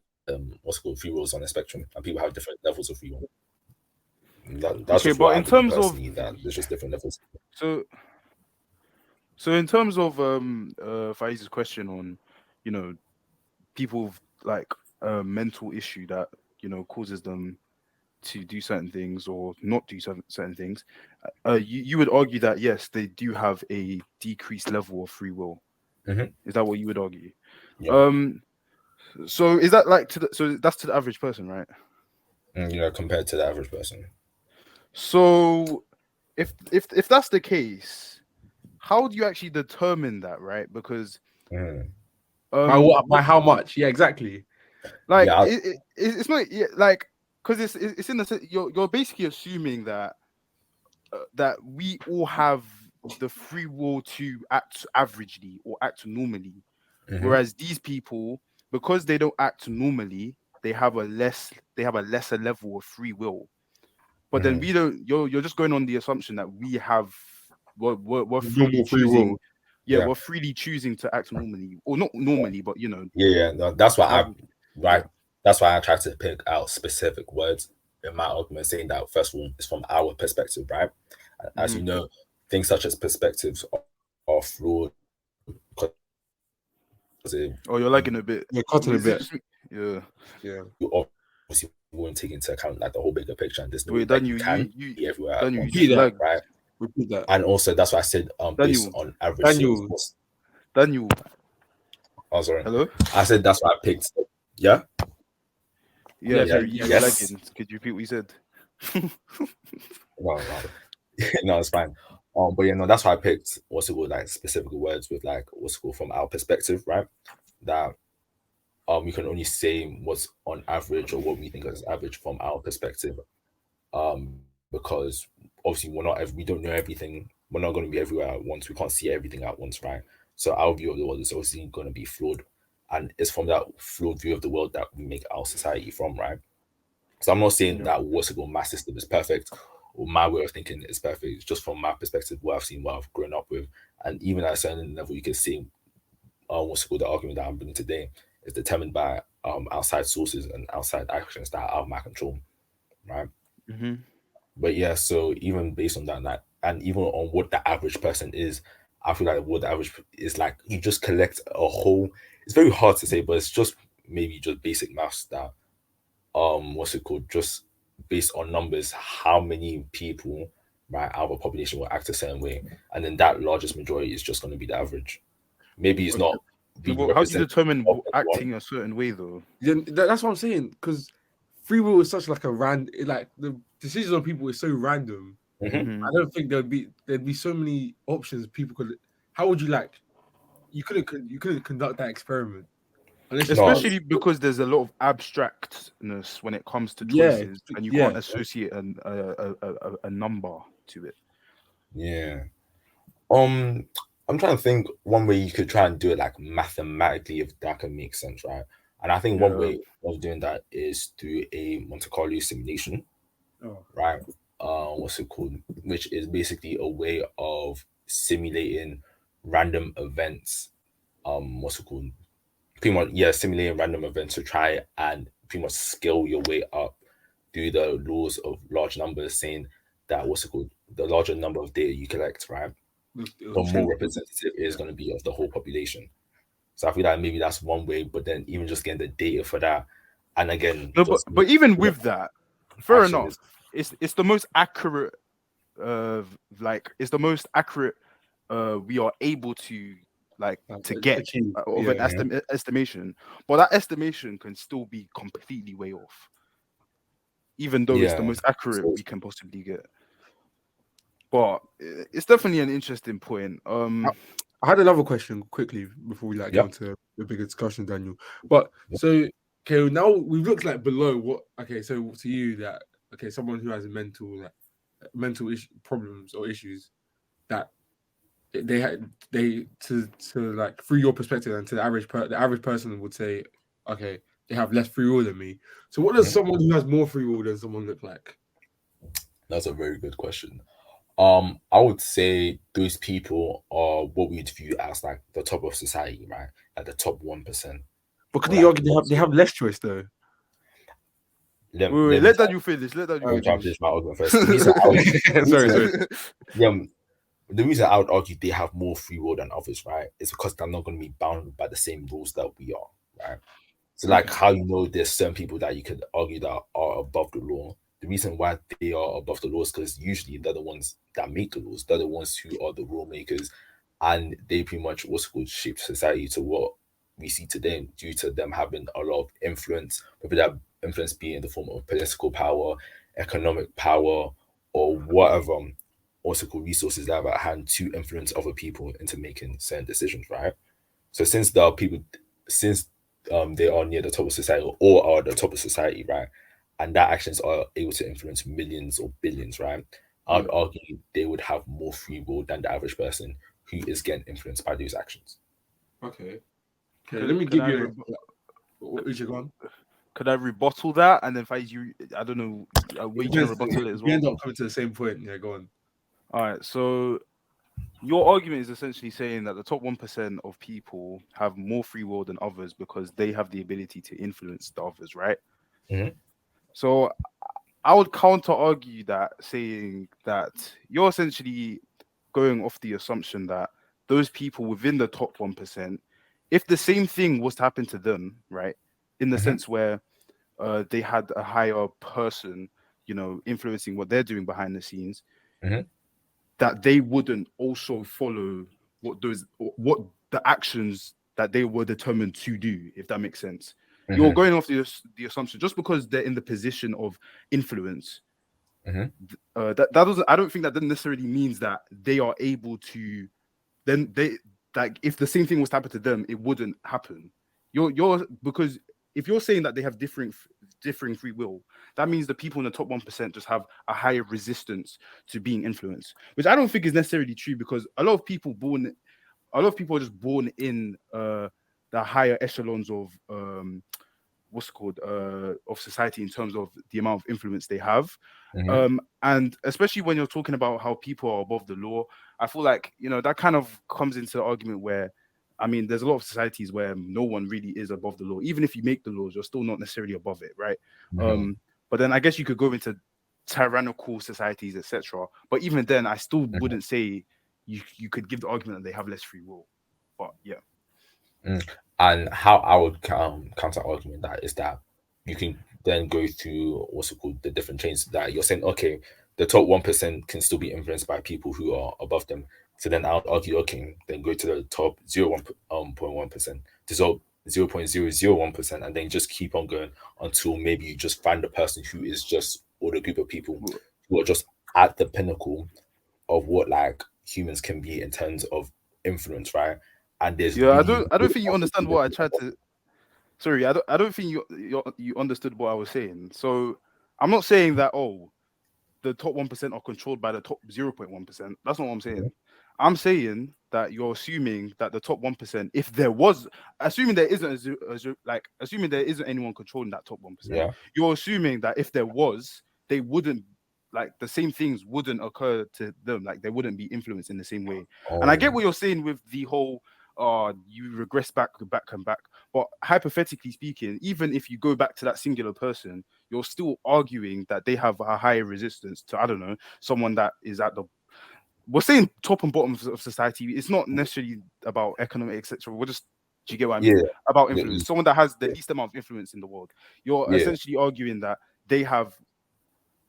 what's it called free wills on the spectrum, and people have different levels of free will. That's Okay, just but what I in believe terms of personally. That there's just different levels. so in terms of Faiz's question on, you know, people with like a mental issue that, you know, causes them to do certain things or not do certain things, you would argue that yes, they do have a decreased level of free will. Mhm. Is that what you would argue? Yeah. So is that like so that's to the average person, right? Compared to the average person. So if that's the case, how do you actually determine that, right? Because Mhm. By what? By how much? Yeah, exactly. like Yeah, it's not like because it's in the you're basically assuming that that we all have the free will to act averagely or act normally, Mhm. whereas these people, because they don't act normally, they have a lesser level of free will. But then we don't. You're just going on the assumption that we have we're freely Normal free choosing. will. Yeah, Yeah. we're freely choosing to act normally, or not normally, but you know, Yeah. No, that's why average. right. That's why I try to pick out specific words in my argument, saying that first of all, it's from our perspective, right? As you know, things such as perspectives are flawed because Oh, you're lagging a bit. You're cutting a Is it bit. just me? Yeah. Yeah. you obviously won't take into account like the whole bigger picture, and there's no way Wait, that you Daniel, can you be everywhere at Daniel, you once, just Repeat that. lagged. right? Repeat that. And also that's why I said based Daniel, on average. Daniel. Daniel. Oh, sorry. Hello. I said that's why I picked. Yeah. Yeah, Yeah. sorry, you were Yes. lagging. Could you repeat what you said? No, no, no, it's fine. But yeah, no, that's why I picked what's it called, like specific words with like what's it called from our perspective, right? That we can only say what's on average or what we think is average from our perspective. Because obviously we don't know everything. We're not going to be everywhere at once. We can't see everything at once, right? So our view of the world is obviously going to be flawed, and it's from that flawed view of the world that we make our society from, right? So I'm not saying Yeah. that what's it called, my system is perfect or my way of thinking is perfect. It's just from my perspective, what I've seen, what I've grown up with, and even at a certain level, you can see what's it called, the argument that I'm bringing today is determined by outside sources and outside actions that are out of my control, right? Mm-hmm. But yeah, so even based on that, and even on what the average person is, I feel like what the average is like, you just collect a whole. It's very hard to say, but it's just maybe just basic maths that what's it called, just based on numbers, how many people right out of a population will act a certain way, and then that largest majority is just going to be the average. Maybe it's Okay. not No, really but how do you representative determine of everyone. acting a certain way though? Yeah, that's what I'm saying. Because free will is such like a like the decisions on people is so random. Hmm. Mm-hmm. I don't think there'd be so many options people could. How would you like? You couldn't conduct that experiment unless you No, Especially because there's a lot of abstractness when it comes to yeah, choices, and you yeah. can't associate a number to it. yeah. I'm trying to think one way you could try and do it like mathematically, if that can make sense, right? And I think one Yeah. way of doing that is through a Monte Carlo simulation, Oh, right? What's it called? Which is basically a way of simulating random events. What's it called? Pretty much, yeah, simulating random events to try and pretty much scale your way up through the laws of large numbers, saying that what's it called? The larger number of data you collect, right? it'll The more change. representative it is Yeah. going to be of the whole population. So I feel like maybe that's one way, but then even just getting the data for that, and again, No, but just but even with that, fair action enough. is It's the most accurate. It's the most accurate. We are able to to get Achieve. of an Yeah. Mhm. estimation, but that estimation can still be completely way off, even though it's the yeah. most accurate So we can possibly get. But it's definitely an interesting point. I, I had another question quickly before we like go yeah, into the bigger discussion, Daniel. But so okay, now we've looked like below what. Okay, so to you that okay, someone who has mental problems or issues that they had they to like through your perspective and to the average person would say, okay, they have less free will than me. So what does mhm. someone who has more free will than someone look like? That's a very good question. I would say those people are what we'd view as like the top of society, right? Like the top 1%. But could Or you like argue they have less choice though? Wait, let me let that try, you finish. Let that you let me try and finish. finish my argument first. The Sorry, reason sorry. yeah, the reason I would argue they have more free will than others, right, is because they're not going to be bound by the same rules that we are, right? So, like, Okay. how you know there's certain people that you could argue that are above the law. The reason why they are above the law is because usually they're the ones that make the laws. They're the ones who are the rule makers, and they pretty much what's called shape society to what we see today due to them having a lot of influence, whether that influence be in the form of political power, economic power, or whatever what's it called resources they have at hand to influence other people into making certain decisions, right? So since there are people, since they are near the top of society or are at the top of society, right, and that actions are able to influence millions or billions, right, I'd Yeah. argue they would have more free will than the average person who is getting influenced by those actions. Okay. Okay. Let Could me could give I you re- an. What is your one? could I rebuttal that and then find you? I don't know. Were It you trying to depends. rebuttal it as We well? end up coming to the same point. Yeah. Go on. All right. So your argument is essentially saying that the top 1% of people have more free will than others because they have the ability to influence the others, right? Mhm. So I would counter argue that, saying that you're essentially going off the assumption that those people within the top 1%, if the same thing was to happen to them, right, in the Mhm. sense where they had a higher person, influencing what they're doing behind the scenes, Mhm. that they wouldn't also follow what the actions that they were determined to do, if that makes sense. You're Mhm. going off the assumption just because they're in the position of influence, That doesn't. I don't think that necessarily means that they are able to. Then they like if the same thing was to happen to them, it wouldn't happen. You're because if you're saying that they have differing free will, that means the people in the top 1% just have a higher resistance to being influenced, which I don't think is necessarily true because a lot of people are just born in the higher echelons of what's it called of society in terms of the amount of influence they have. And especially when you're talking about how people are above the law, I feel like that kind of comes into the argument where I mean there's a lot of societies where no one really is above the law. Even if you make the laws, you're still not necessarily above it, right? But then I guess you could go into tyrannical societies, etc. But even then I still wouldn't say you could give the argument that they have less free will. But yeah. And how I would counter argument that is that you can then go through what's it called, the different chains that you're saying, okay, the top 1% can still be influenced by people who are above them. So then I would argue, okay, then go to the top 0.1%, to 0.001%, and then just keep on going until maybe you just find the person who is just, or the group of people who are just at the pinnacle of what like humans can be in terms of influence, right? And there's Yeah, really I don't think you understand what I tried to. Sorry, I don't think you understood what I was saying. So I'm not saying that the top 1% are controlled by the top 0.1%. That's not what I'm saying. I'm saying that you're assuming that the top 1%, if there was, assuming there isn't assuming there isn't anyone controlling that top 1%, yeah. you're assuming that if there was, they wouldn't like the same things wouldn't occur to them, like they wouldn't be influenced in the same way. And I get Oh, what you're saying with the whole you regress back and back. But hypothetically speaking, even if you go back to that singular person, you're still arguing that they have a higher resistance to, I don't know, someone that is at the we're saying top and bottom of society. It's not necessarily about economic, etc. We're just do you get what I yeah, mean? About yeah, influence. Someone that has the least amount of influence in the world. You're yeah. essentially arguing that they have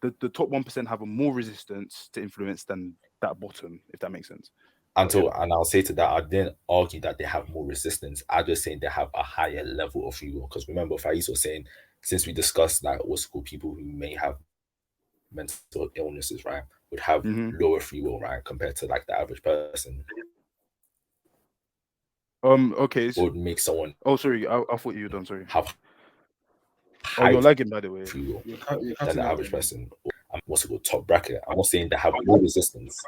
the top 1% have a more resistance to influence than that bottom, if that makes sense. And But yeah. so, and I'll say to that, I didn't argue that they have more resistance. I just saying they have a higher level of free will. Because remember, Faiz was saying, since we discussed like what's called people who may have mental illnesses, right, would have Mm-hmm. lower free will, right, compared to like the average person, Okay. would make someone Oh, sorry. I thought you were done. Sorry. have Oh, high you're lagging, by the way. free will You're than cutting the out average again. person. Or, what's it called, top bracket. I'm not saying they have more resistance.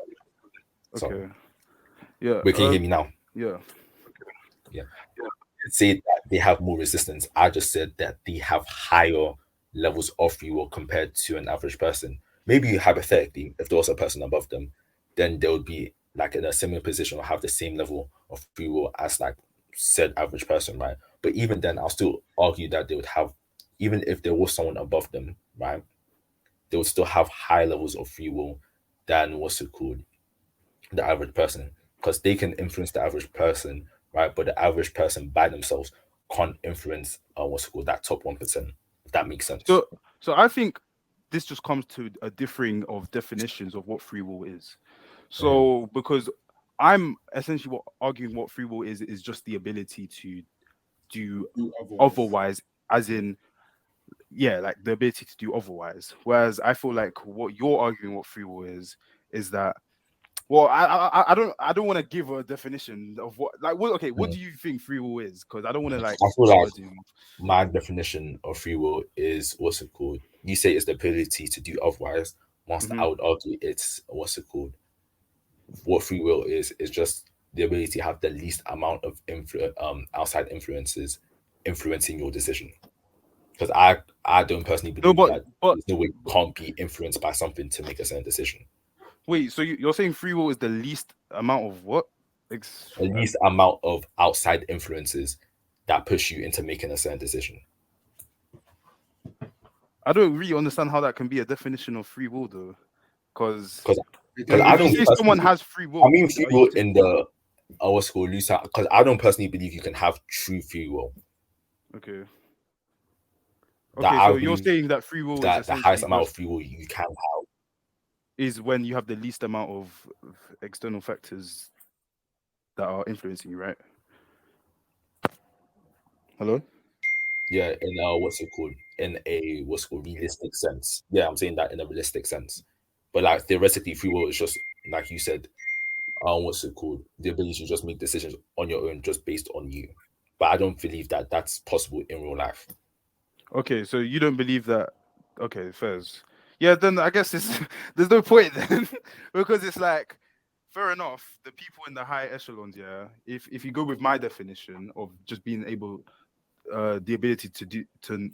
Sorry. Okay. Yeah. Wait, can you hear me now? Yeah. Yeah. Say that they have more resistance. I just said that they have higher levels of free will compared to an average person. Maybe hypothetically, if there was a person above them, then they would be like in a similar position or have the same level of free will as like said average person, right? But even then, I'll still argue that they would have, even if there was someone above them, right? They would still have high levels of free will than what's it called, the average person, because they can influence the average person, right? But the average person by themselves can't influence what's it called, that top 1%. If that makes sense. So I think this just comes to a differing of definitions of what free will is. Mhm. So because I'm essentially arguing what free will is just the ability to do Do otherwise. otherwise, as in yeah, like the ability to do otherwise. Whereas I feel like what you're arguing what free will is that well, I don't want to give a definition of what like what okay, what Mhm. do you think free will is? Because I don't want to like I feel put like words in your mouth. my definition of free will is what's it called? You say it's the ability to do otherwise. Whilst Mm-hmm. I would argue it's what's it called? What free will is just the ability to have the least amount of outside influences influencing your decision. Because I don't personally No, believe but that but there's no way you can't be influenced by something to make a certain decision. wait, so you're saying free will is the least amount of what? The least amount of outside influences that push you into making a certain decision. I don't really understand how that can be a definition of free will, though. Because Because It because can I if you don't say be. someone personally, has free I will, mean free are you will t- in the what's called loose, because I don't personally believe you can have true free will. okay? That Okay, I so you're believe saying that free will is that the highest essentially amount of just free will you can have. is when you have the least amount of external factors that are influencing you, right? Hello? Yeah, in what's it called? in a what's called realistic sense. Yeah, I'm saying that in a realistic sense. But like theoretically, free will is just like you said, what's it called? The ability to just make decisions on your own, just based on you. But I don't believe that that's possible in real life. Okay, so you don't believe that? Okay, fairs. Yeah, then I guess it's there's no point then because it's like fair enough. The people in the high echelons, yeah. If you go with my definition of just being able, the ability to do to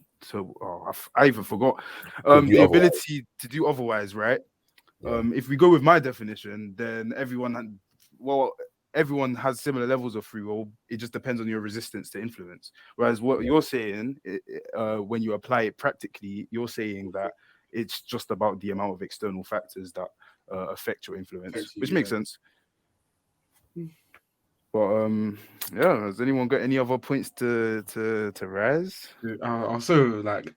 oh I even forgot, To do the otherwise. ability to do otherwise, right? Yeah. If we go with my definition, then well, everyone has similar levels of free will. It just depends on your resistance to influence. Whereas what Yeah. you're saying, when you apply it practically, you're saying that it's just about the amount of external factors that affect your influence, Affects you, which makes yeah. sense. But yeah, has anyone got any other points to raise? I'm so like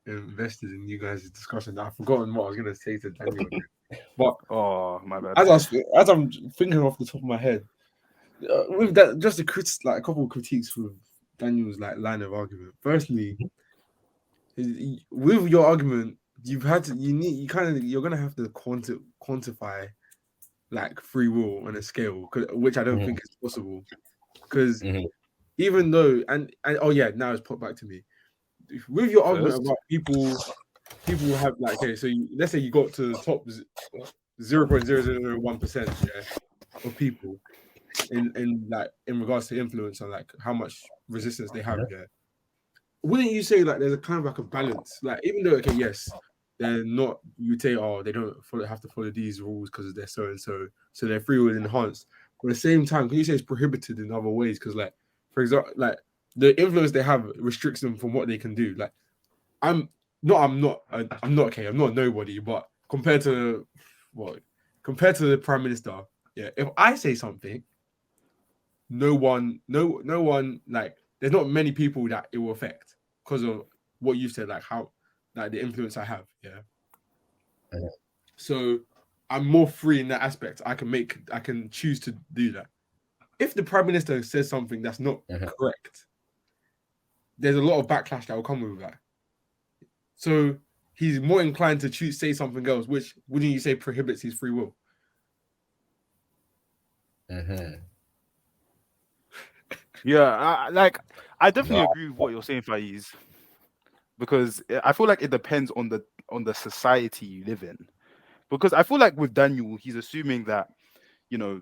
invested in you guys' discussion that I've forgotten what I was gonna say to Daniel. But Oh, my bad. as I'm thinking off the top of my head, with that, just like a couple of critiques with Daniel's like line of argument. Firstly, with your argument, you're gonna have to quantify like free will on a scale, which I don't Mhm. think is possible. Because Mhm. even though and oh yeah, now it's put back to me. With your argument First, about people have like okay, so let's say you got to the top 0.0001%, yeah, of people in like in regards to influence and like how much resistance they have, Mhm. yeah. Wouldn't you say like there's a kind of like a balance? Like even though okay, yes, they're not you say oh they don't have to follow these rules because they're so and so, so their free will is enhanced. But at the same time, can you say it's prohibited in other ways? Because like for example, like the influence they have restricts them from what they can do. Like I'm not okay. I'm not a nobody, but what compared to the prime minister, yeah. If I say something, no one like. There's not many people that it will affect because of what you said, like how like the influence I have. Yeah. Mhm. So I'm more free in that aspect. I can choose to do that. If the prime minister says something that's not Mhm. correct, there's a lot of backlash that will come with that. So he's more inclined to say something else, which wouldn't you say prohibits his free will? Mhm. yeah, I definitely No. agree with what you're saying, Faiz, because I feel like it depends on the society you live in. Because I feel like with Daniel, he's assuming that you know,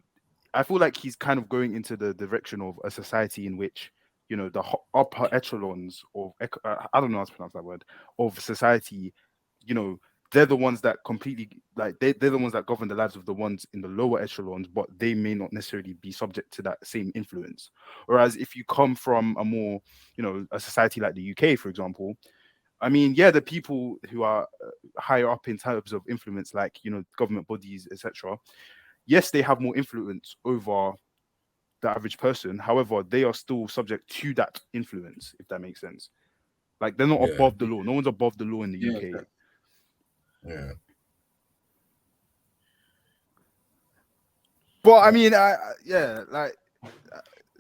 I feel like he's kind of going into the direction of a society in which the upper echelons of I don't know how to pronounce that word of society, you know. They're the ones that completely like they're the ones that govern the lives of the ones in the lower echelons, but they may not necessarily be subject to that same influence. Whereas if you come from a more, a society like the UK, for example, I mean, yeah, the people who are higher up in terms of influence, like government bodies, etc. Yes, they have more influence over the average person. However, they are still subject to that influence, if that makes sense. Like they're not Yeah. above the law. No one's above the law in the Yeah. UK. Yeah. But I mean, yeah, like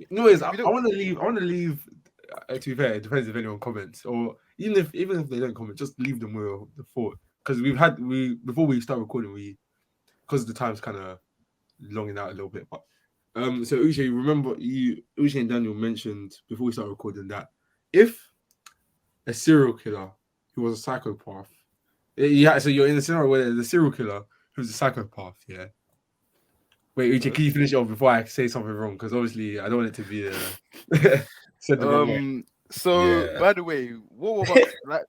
No, is I we don't. want to leave. I want to leave. To be fair, it depends if anyone comments, or even if they don't comment, just leave them with the thought. Because we before we start recording, we because the time's kind of longing out a little bit. But so Uche, remember Uche and Daniel mentioned before we start recording that if a serial killer who was a psychopath, yeah, so you're in a scenario where there's a serial killer who's a psychopath, yeah. Wait, Uche, can you finish it off before I say something wrong? Because obviously I don't want it to be said the wrong way. So Yeah. by the way, what we're about to, like,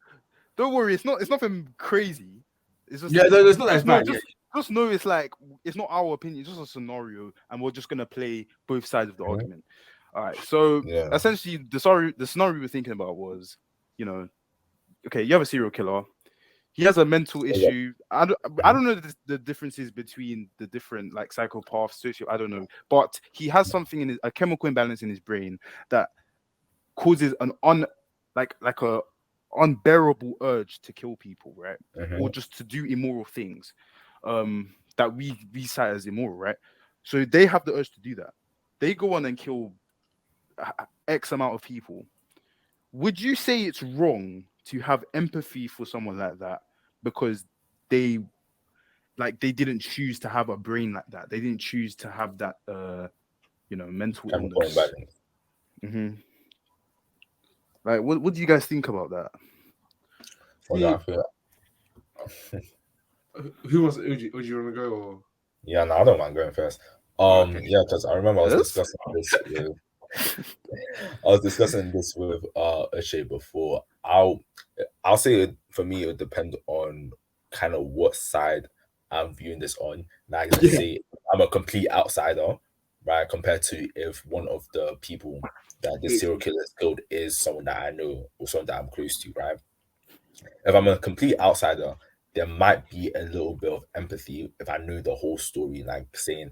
don't worry, it's nothing crazy. It's just Yeah, no, it's not that just know bad. Yeah, just know it's like it's not our opinion, it's just a scenario, and we're just gonna play both sides of the Mhm. argument. All right. So Yeah. essentially, the scenario we were thinking about was, you know, okay, you have a serial killer. He has a mental Okay. issue. I Mhm. don't know the differences between the different like psychopaths, socio. I don't know, but he has something in a chemical imbalance in his brain that causes an like a unbearable urge to kill people, right? Or Mhm. just to do immoral things, that we cite as immoral, right? So they have the urge to do that. They go on and kill X amount of people. Would you say it's wrong to have empathy for someone like that because they didn't choose to have a brain like that. They didn't choose to have that mental chemical illness. imbalance. Hmm. Like, what do you guys think about that? Well, I feel Who wants? Would you want to go or? yeah, no, I don't mind going first. Okay. Yeah, because I remember I was Yes? discussing this with Uche before. I'll say for me it would depend on kind of what side I'm viewing this on. Like let's Yeah. say I'm a complete outsider, right? Compared to if one of the people that the serial killer killed is someone that I know or someone that I'm close to, right? If I'm a complete outsider, there might be a little bit of empathy if I know the whole story, like saying,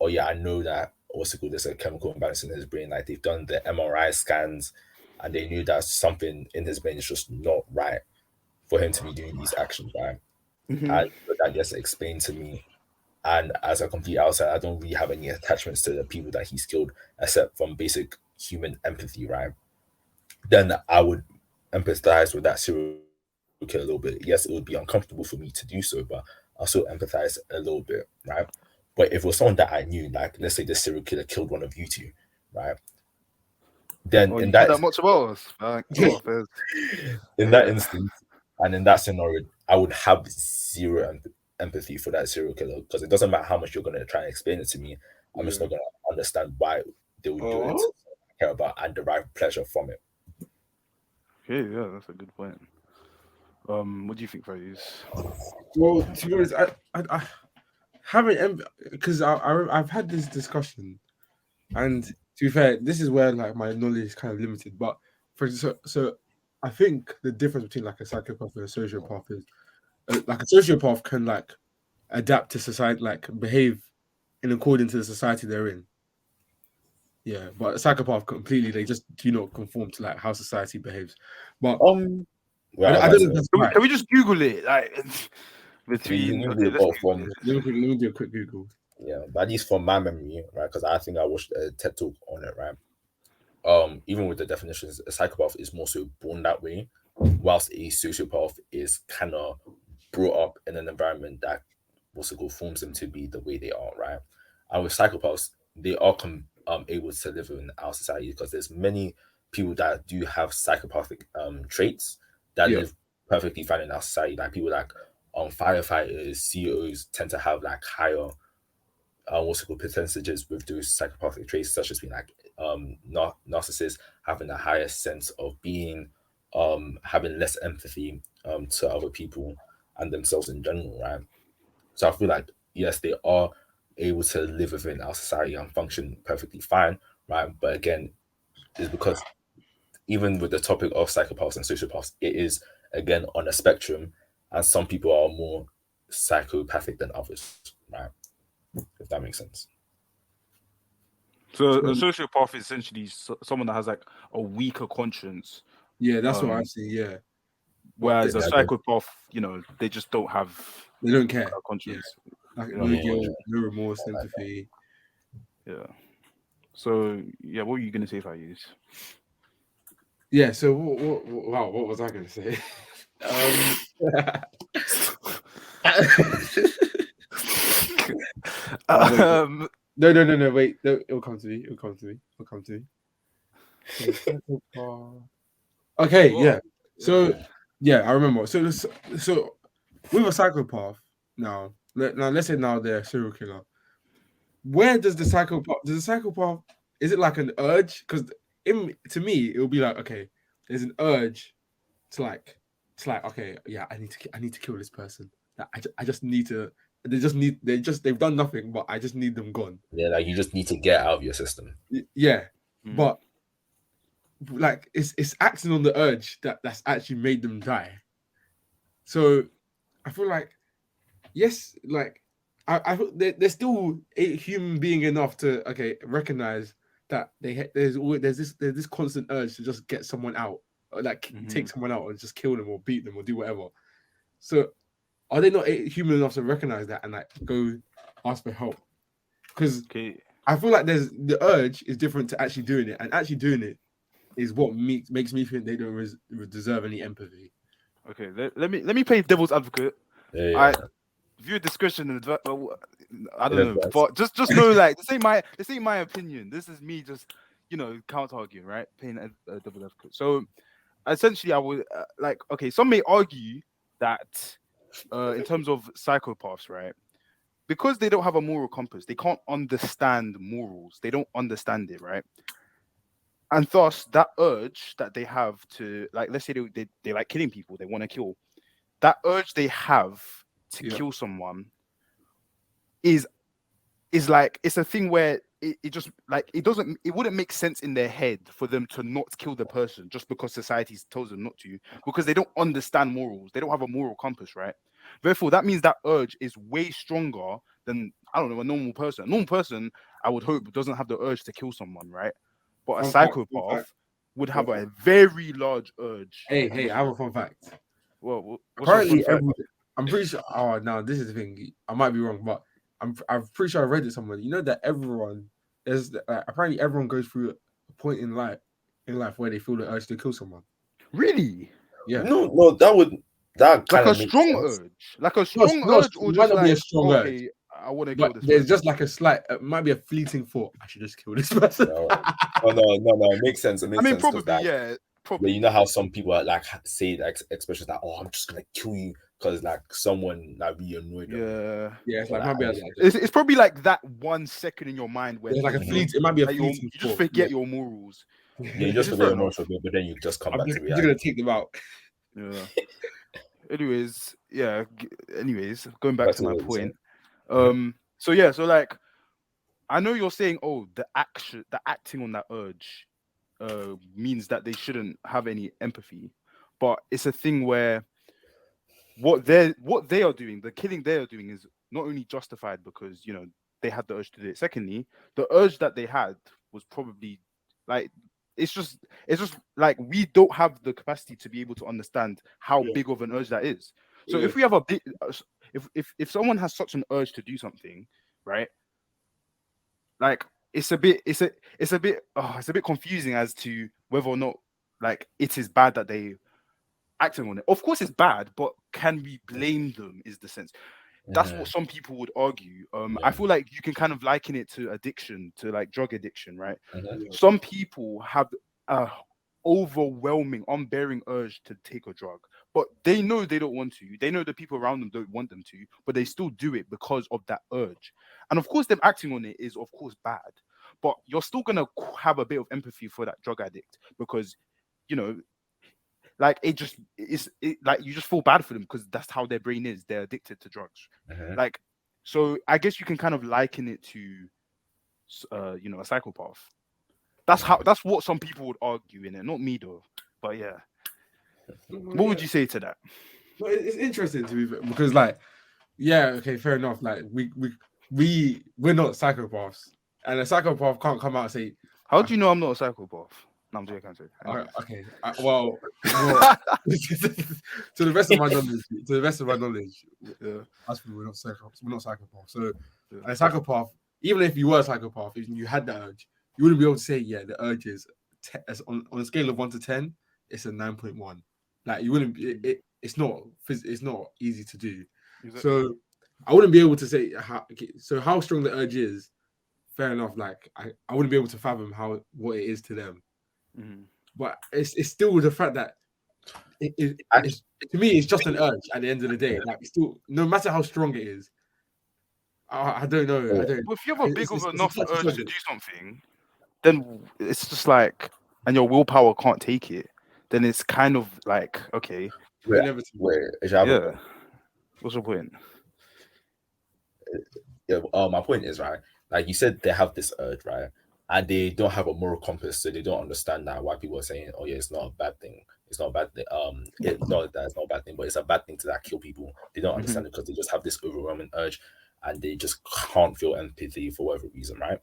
oh yeah, I know that what's it called, there's a chemical imbalance in his brain. Like they've done the MRI scans and they knew that something in his brain is just not right for him to be doing these actions, right? Hmm. And that gets explained to me. And as a complete outsider, I don't really have any attachments to the people that he's killed except from basic human empathy, right? Then I would empathize with that serial killer a little bit. Yes, it would be uncomfortable for me to do so, but I'll still empathize a little bit, right? But if it was someone that I knew, like let's say this serial killer killed one of you two, right? Then Oh, in you care that that much about us? Like, oh, there's- in that instance and in that scenario, I would have zero empathy for that serial killer because it doesn't matter how much you're going to try and explain it to me. I'm just Yeah. not going to understand why they would do it. Oh. I care about and derive pleasure from it. okay, yeah, that's a good point. What do you think, Fariz? Well, to be honest, I haven't because I've had this discussion, and to be fair, this is where like my knowledge is kind of limited. But so I think the difference between like a psychopath and a sociopath is like a sociopath can like adapt to society, like behave in according to the society they're in. Yeah, but a psychopath completely they just do not conform to like how society behaves. But Well, I was I about to don't know say, if that's Can we, right. can we just Google it? Like you between can okay, do let's both Google from it. Let me do a quick Google. yeah, but at least from my memory, right? Because I think I watched a TED talk on it, right? Even with the definitions, a psychopath is more so born that way, whilst a sociopath is kind of brought up in an environment that what's it called forms them to be the way they are, right? And with psychopaths, they are able to live in our society because there's many people that do have psychopathic traits that Yeah, live perfectly fine in our society. Like people like firefighters, CEOs tend to have like higher what's it called percentages with those psychopathic traits, such as being like narcissists having a higher sense of being, having less empathy to other people and themselves in general, right? So I feel like yes, they are able to live within our society and function perfectly fine, right? But again, it's because even with the topic of psychopaths and sociopaths, it is again on a spectrum, and some people are more psychopathic than others, right? If that makes sense. So a so, sociopath is essentially someone that has like a weaker conscience, yeah, that's what I um, see. Yeah, but whereas a Yeah, I guess. psychopath, they just don't have they don't care. a Yeah, conscience. like They don't no have a Yeah, guilt, conscience. no remorse, empathy. Yeah. So yeah, what were you gonna say if I use? Yeah. So wow, what was I going to say? Oh, wait, wait. um, No. Wait, no, it'll come to me. It'll come to me. It'll come to me. Okay, what? yeah. So yeah, I remember. So with a psychopath now, let's say now they're a serial killer. Where does the psychopath is it like an urge? Because to me, it will be like, okay, there's an urge to like okay, yeah, I need to kill this person. Like, I just need to. They've done nothing, but I just need them gone. yeah, like you just need to get out of your system. Yeah, Mm. but like it's acting on the urge that's actually made them die. So I feel like yes, like I they're still a human being enough to recognize that there's this constant urge to just get someone out, or like take someone out and just kill them or beat them or do whatever. So are they not human enough to recognize that and like go ask for help? Because Okay. I feel like there's the urge is different to actually doing it, and actually doing it is what makes me think they don't deserve any empathy. Okay, let me play devil's advocate. Yeah, I yeah. view discretion and I In don't know, advance. but just know like this ain't my opinion. This is me just counter arguing, right? Playing a devil's advocate. So essentially, I would like okay. Some may argue that in terms of psychopaths, right? Because they don't have a moral compass, they can't understand morals. They don't understand it, right? And thus, that urge that they have to, like, let's say they like killing people, they want to kill. That urge they have to Yeah. kill someone is like it's a thing where it just like it wouldn't make sense in their head for them to not kill the person just because society tells them not to, because they don't understand morals. They don't have a moral compass, right? Therefore, that means that urge is way stronger than, I don't know, a normal person. A normal person, I would hope, doesn't have the urge to kill someone, right? But a Fun fact. Fun fact. psychopath would Fun have a fact. very large urge. Hey, I have a fun fact. Well, what's your fun Apparently, fact? I'm pretty sure. Oh, no, this is the thing. I might be wrong, but I'm pretty sure I read it somewhere. You know that everyone there's apparently everyone goes through a point in life where they feel the urge to kill someone. Really? Yeah. No, that Like kind a of makes strong sense. urge, like a No, strong no, urge, it or might just not be a like, strong urge, okay, I want to kill but this there's person. just like a slight. It might be a fleeting thought. I should just kill this person. No, no. It makes sense. It I makes mean, sense because probably, that. yeah, Yeah, probably. you know how some people are, like say like expressions like, "Oh, I'm just gonna kill you," because like someone like really annoyed them. Yeah, Yeah, it's Or, like like, might be like it's probably like that 1 second in your mind where there's like a Mhm. fleet. It might be a like fleeting you just thought. Yeah. forget your morals, Yeah, you which just is forget fair your enough. emotions, but then you just come I'm back just, to I'm just gonna reality. take them out. Yeah. Anyways, yeah. Anyways, going back Back to to my what you said. point. So yeah, so like I know you're saying, oh, the acting on that urge, means that they shouldn't have any empathy, but it's a thing where what they are doing, the killing they are doing, is not only justified because they had the urge to do it. Secondly, the urge that they had was probably like it's just like we don't have the capacity to be able to understand how Yeah, big of an urge that is. So yeah, if we have a big, if someone has such an urge to do something, right? Like it's a bit confusing as to whether or not like it is bad that they acting on it. Of course, it's bad, but can we blame them? Is the sense. That's what Mhm. some people would argue. I Yeah. feel like you can kind of liken it to addiction, to like drug addiction, right? Mhm. yeah, Some people have a overwhelming, unbearing urge to take a drug, but they know they don't want to. They know the people around them don't want them to, but they still do it because of that urge. And of course, them acting on it is of course bad, but you're still gonna have a bit of empathy for that drug addict because you know like like you just feel bad for them because that's how their brain is. They're addicted to drugs. Mhm. Like, so I guess you can kind of liken it to a psychopath. That's what some people would argue in it, not me though. But yeah, what yeah. would you say to that? But it's interesting to me because, like, yeah, okay, fair enough. Like, we're not psychopaths, and a psychopath can't come out and say, How do you know I'm not a psychopath? No, I'm joking. I'm joking. Anyways. okay, well, to the best of my knowledge, Yeah, us we're not psychopaths. We're not psychopaths. So, yeah. a psychopath, even if you were a psychopath, if you had the urge, you wouldn't be able to say, yeah, the urge is on a scale of 1 to 10, it's a 9.1. Like, you wouldn't. It's not. It's not easy to do. Exactly. So, I wouldn't be able to say how. Okay, so, how strong the urge is. Fair enough. Like, I wouldn't be able to fathom what it is to them. Mhm. But it's still the fact that Actually, it's, to me, it's just an urge at the end of the day. Like, it's still, no matter how strong it is, I don't know. I yeah. don't. But if you have a big of It's a enough touchy urge to subject. do something, then it's just like, and your willpower can't take it, then it's kind of like, okay, Wait, Inevitable. wait. I have a yeah. point. What's your point? Yeah, my point is right. Like you said, they have this urge, right? And they don't have a moral compass, so they don't understand that why people are saying, "Oh yeah, it's not a bad thing. It's not a bad thing." Not that it's not a bad thing, but it's a bad thing to like kill people. They don't Hmm. understand it because they just have this overwhelming urge, and they just can't feel empathy for whatever reason, right?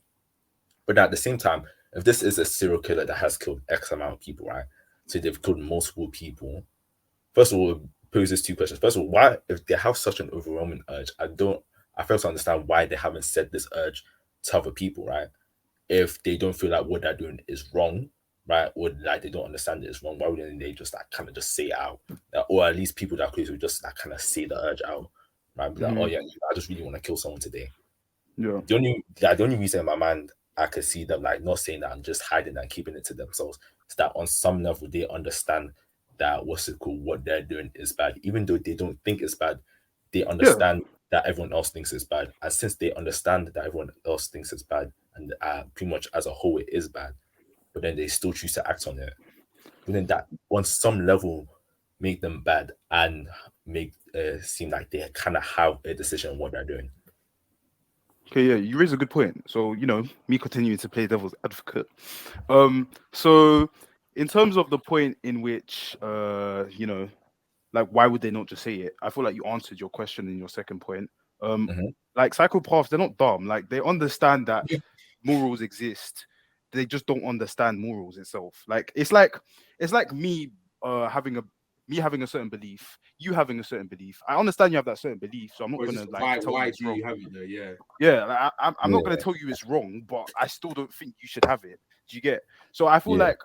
But at the same time, if this is a serial killer that has killed X amount of people, right? So they've killed multiple people. First of all, it poses two questions. First of all, why, if they have such an overwhelming urge, I fail to understand why they haven't said this urge to other people, right? If they don't feel like what they're doing is wrong, right? Or like they don't understand it is wrong. Why wouldn't they just like kind of just say it out? Or at least people that are close would just like kind of say the urge out, right? Be like, oh Mhm. yeah, I just really want to kill someone today. Yeah. The only reason in my mind I could see them like not saying that and just hiding and keeping it to themselves is that on some level they understand that what they're doing is bad, even though they don't think it's bad. They Yeah. understand that everyone else thinks it's bad, and since they understand that everyone else thinks it's bad, and pretty much as a whole it is bad, but then they still choose to act on it. Wouldn't that on some level make them bad and make seem like they kind of have a decision on what they're doing? Okay, yeah, you raise a good point. So, me continuing to play devil's advocate. So in terms of the point in which like why would they not just say it? I feel like you answered your question in your second point. Um, Hmm. like psychopaths, they're not dumb. Like they understand that morals exist. They just don't understand morals itself. Like it's like me having a certain belief, you having a certain belief. I understand you have that certain belief, so I'm not Or gonna just like why tell you why it's do wrong. you have it there? Yeah. Yeah, like, I'm not gonna Yeah, tell you it's wrong, but I still don't think you should have it. Do you get? So I feel yeah. like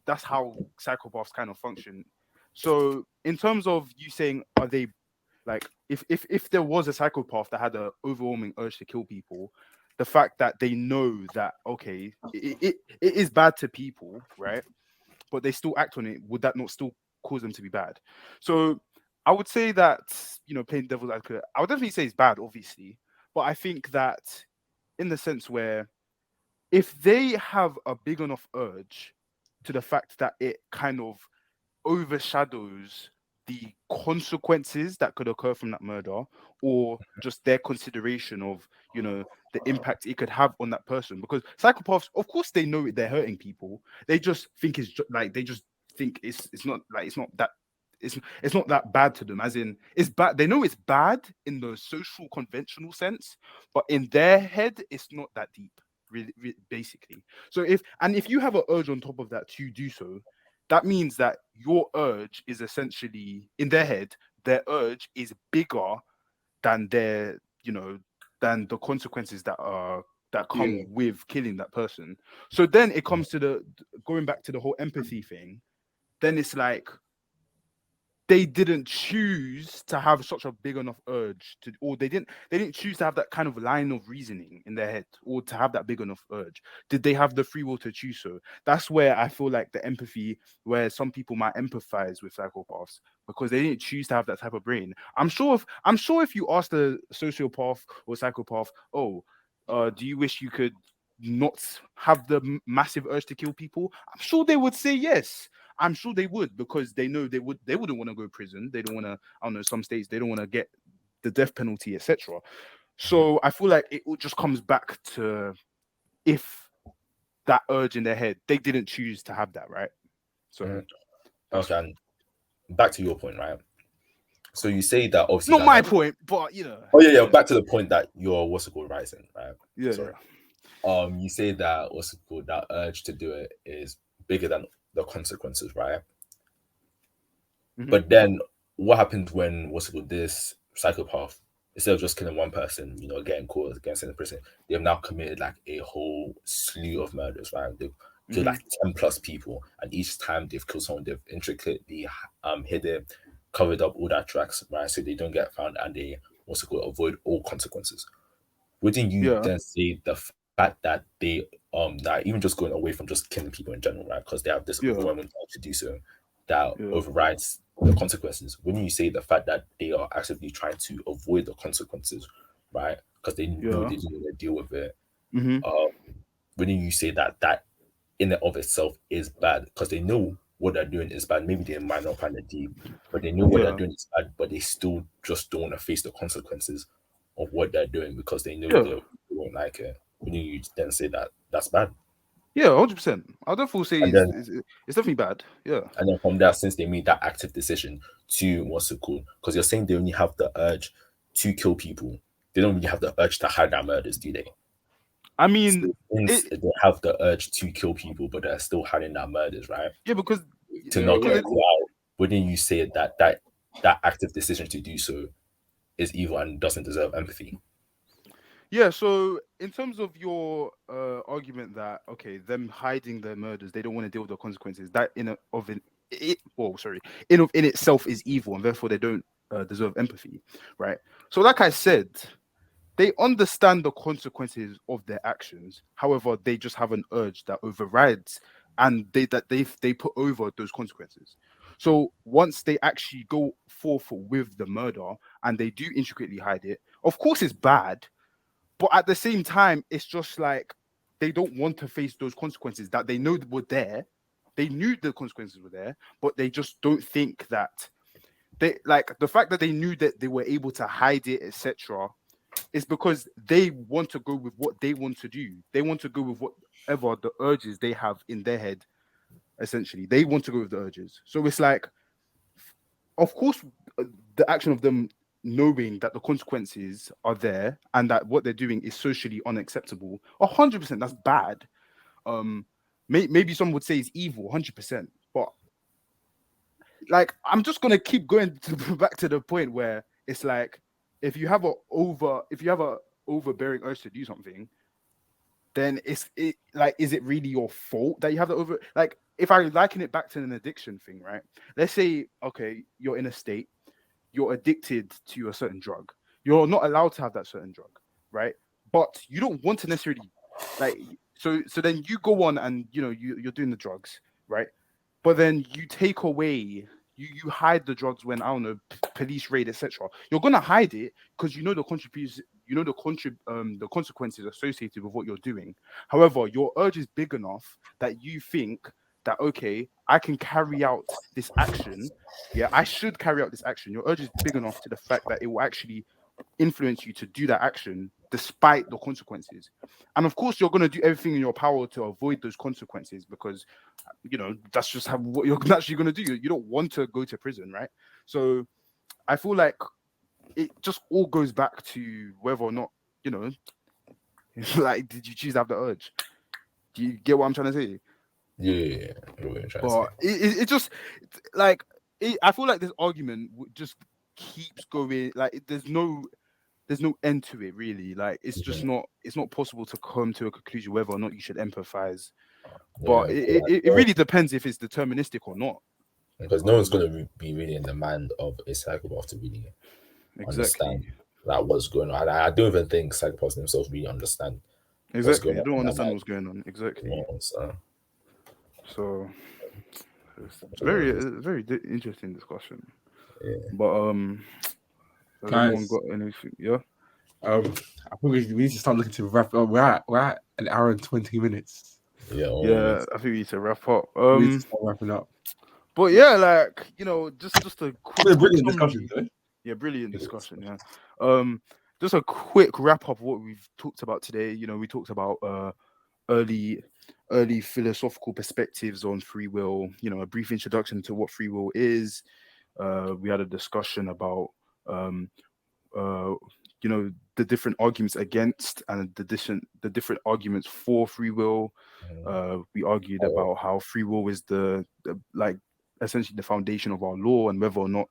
that's how psychopaths kind of function. So in terms of you saying, are they like if there was a psychopath that had an overwhelming urge to kill people, the fact that they know that okay, it is bad to people, right? But they still act on it, would that not still cause them to be bad? So I would say that, playing devil's advocate, I would definitely say it's bad, obviously. But I think that in the sense where if they have a big enough urge to the fact that it kind of overshadows the consequences that could occur from that murder, or just their consideration of the impact it could have on that person, because psychopaths, of course, they know they're hurting people. They just think like they just think it's not like it's not that it's not that bad to them, as in it's bad. They know it's bad in the social conventional sense, but in their head it's not that deep, really, basically. So if you have an urge on top of that to do so, that means that your urge is essentially in their head, their urge is bigger than than the consequences that come Yeah. with killing that person. So then it comes to the going back to the whole empathy thing. Then it's like they didn't choose to have such a big enough urge to, or they didn't choose to have that kind of line of reasoning in their head, or to have that big enough urge. Did they have the free will to choose so? That's where I feel like the empathy, where some people might empathize with psychopaths because they didn't choose to have that type of brain. I'm sure if you ask the sociopath or psychopath, oh, do you wish you could not have the massive urge to kill people? I'm sure they would say yes. I'm sure they would, because they know they wouldn't want to go to prison. They don't want to, I don't know, some states they don't want to get the death penalty, etc. Mhm, So I feel like it all just comes back to if that urge in their head, they didn't choose to have that, right? So mhm. that's Okay, and back to your point, right? So you say that obviously not that my that point, but oh yeah, yeah, yeah, back to the point that you're what's it called rising, right? yeah, Sorry. yeah. You say that what's it called, that urge to do it is bigger than the consequences, right? Hmm. But then what happens when what's it called, this psychopath, instead of just killing one person, getting caught, against in prison, they've now committed like a whole slew of murders, right? They've killed Hmm. like 10 plus people, and each time they've killed someone, they've intricately hidden, covered up all that tracks, right? So they don't get found, and they what's it called, avoid all consequences. Wouldn't you Yeah, then say the fact that they that even just going away from just killing people in general, right? Because they have this yeah, overwhelming drive to do so, that yeah, overrides the consequences. Wouldn't you say the fact that they are actively trying to avoid the consequences, right? Because they know yeah. they don't want to deal with it. Hmm. Um, wouldn't you say that in and of itself is bad because they know what they're doing is bad? Maybe they might not find it deep, but they know what they're Yeah, doing is bad, but they still just don't want to face the consequences of what they're doing because they know yeah, they won't like it. Wouldn't you then say that that's bad? yeah. 100%. I'll definitely say And then it's definitely bad. Yeah. from there, since they made that active decision to what's it called? Because you're saying they only have the urge to kill people. They don't really have the urge to hide their murders, do they? I mean, So since it. they have the urge to kill people, but they're still hiding their murders, right? Yeah, because To Yeah, not because get yeah. it, caught out, wouldn't you say that active decision to do so is evil and doesn't deserve empathy? Yeah, so in terms of your argument that okay, them hiding their murders, they don't want to deal with the consequences. That in a, of in it, oh sorry, in itself is evil, and therefore they don't deserve empathy, right? So, like I said, they understand the consequences of their actions. However, they just have an urge that overrides, and they put over those consequences. So once they actually go forth with the murder and they do intricately hide it, of course it's bad, but at the same time, it's just like they don't want to face those consequences that they know were there. They knew the consequences were there, but they just don't think that they like the fact that they knew that they were able to hide it, etc. is because they want to go with what they want to do. They want to go with whatever the urges they have in their head. Essentially, they want to go with the urges. So it's like, of course, the action of them knowing that the consequences are there and that what they're doing is socially unacceptable, 100% that's bad. Maybe some would say it's evil, 100%. But like, I'm just gonna keep going back to the point where it's like, if you have a overbearing urge to do something, then is it really your fault that you have the over like if I liken it back to an addiction thing, right? Let's say, okay, you're in a state, you're addicted to a certain drug. You're not allowed to have that certain drug, right? But you don't want to necessarily like so then you go on and you're doing the drugs, right? But then you take away you hide the drugs when I don't know police raid, etc. You're gonna hide it because you know the contributes the consequences associated with what you're doing. However, your urge is big enough that you think that okay, I can carry out this action. Yeah, I should carry out this action. Your urge is big enough to the fact that it will actually influence you to do that action despite the consequences. And of course, you're going to do everything in your power to avoid those consequences because, that's just what you're naturally going to do. You don't want to go to prison, right? So I feel like it just all goes back to whether or not, like, did you choose to have the urge? Do you get what I'm trying to say? Yeah, I know what you're trying to say. But it just like I feel like this argument just keeps going. Like there's no end to it really. Like it's not possible to come to a conclusion whether or not you should empathize. But Yeah, it really depends if it's deterministic or not. because no one's gonna be really in the mind of a psychopath to really Exactly. understand like what's going on. I don't even think psychopaths themselves really understand what's Exactly. going They on don't in their understand mind. what's going on. You Exactly. know, so, So it's uh, very interesting discussion. yeah. But has anyone Guys, got anything? Yeah. I think we need to start looking to wrap up. We're at an hour and 20 minutes. Yeah, Yeah, almost. I think we need to wrap up. We need to start wrapping up. But yeah, like just a It's been a quick brilliant discussion, summary. though. Yeah, brilliant discussion. Yeah. Just a quick wrap up of what we've talked about today. We talked about early philosophical perspectives on free will. A brief introduction to what free will is. We had a discussion about um uh the different arguments against and the different arguments for free will. We argued Oh, about how free will is the like essentially the foundation of our law and whether or not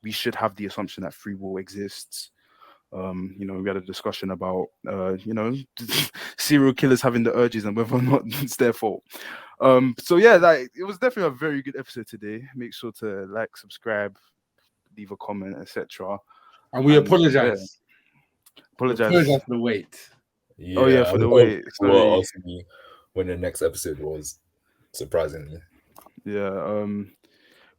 we should have the assumption that free will exists. We had a discussion about serial killers having the urges and whether or not it's their fault. So yeah, like it was definitely a very good episode today. Make sure to like, subscribe, leave a comment, etc. And we And yeah, apologize. We apologize. apologize for the wait. Oh yeah, yeah. for the wait. Well, Sorry. ask me when the next episode was. Surprisingly, Yeah.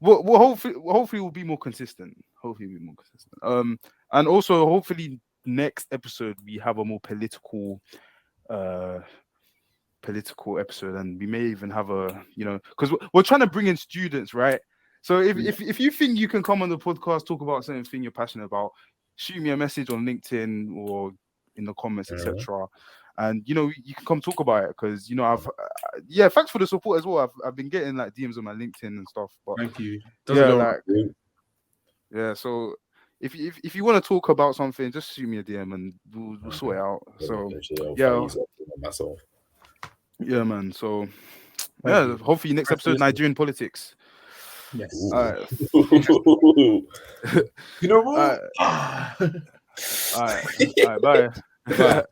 Hopefully we'll be more consistent. Hopefully we'll be more consistent. And also hopefully next episode we have a more uh political episode, and we may even have because we're trying to bring in students, right? So if you think you can come on the podcast, talk about something you're passionate about, shoot me a message on LinkedIn or in the comments, etc. And you can come talk about it because I've thanks for the support as well. I've been getting like DMs on my LinkedIn and stuff, but Thank you. yeah, Doesn't like yeah. So if you want to talk about something, just shoot me a DM and we'll sort it out. So yeah, myself. yeah, man. So Thank yeah, you. hopefully next Thanks for episode, listening. Nigerian politics. Yes. All right. You know what? All right. All right. Bye. Right.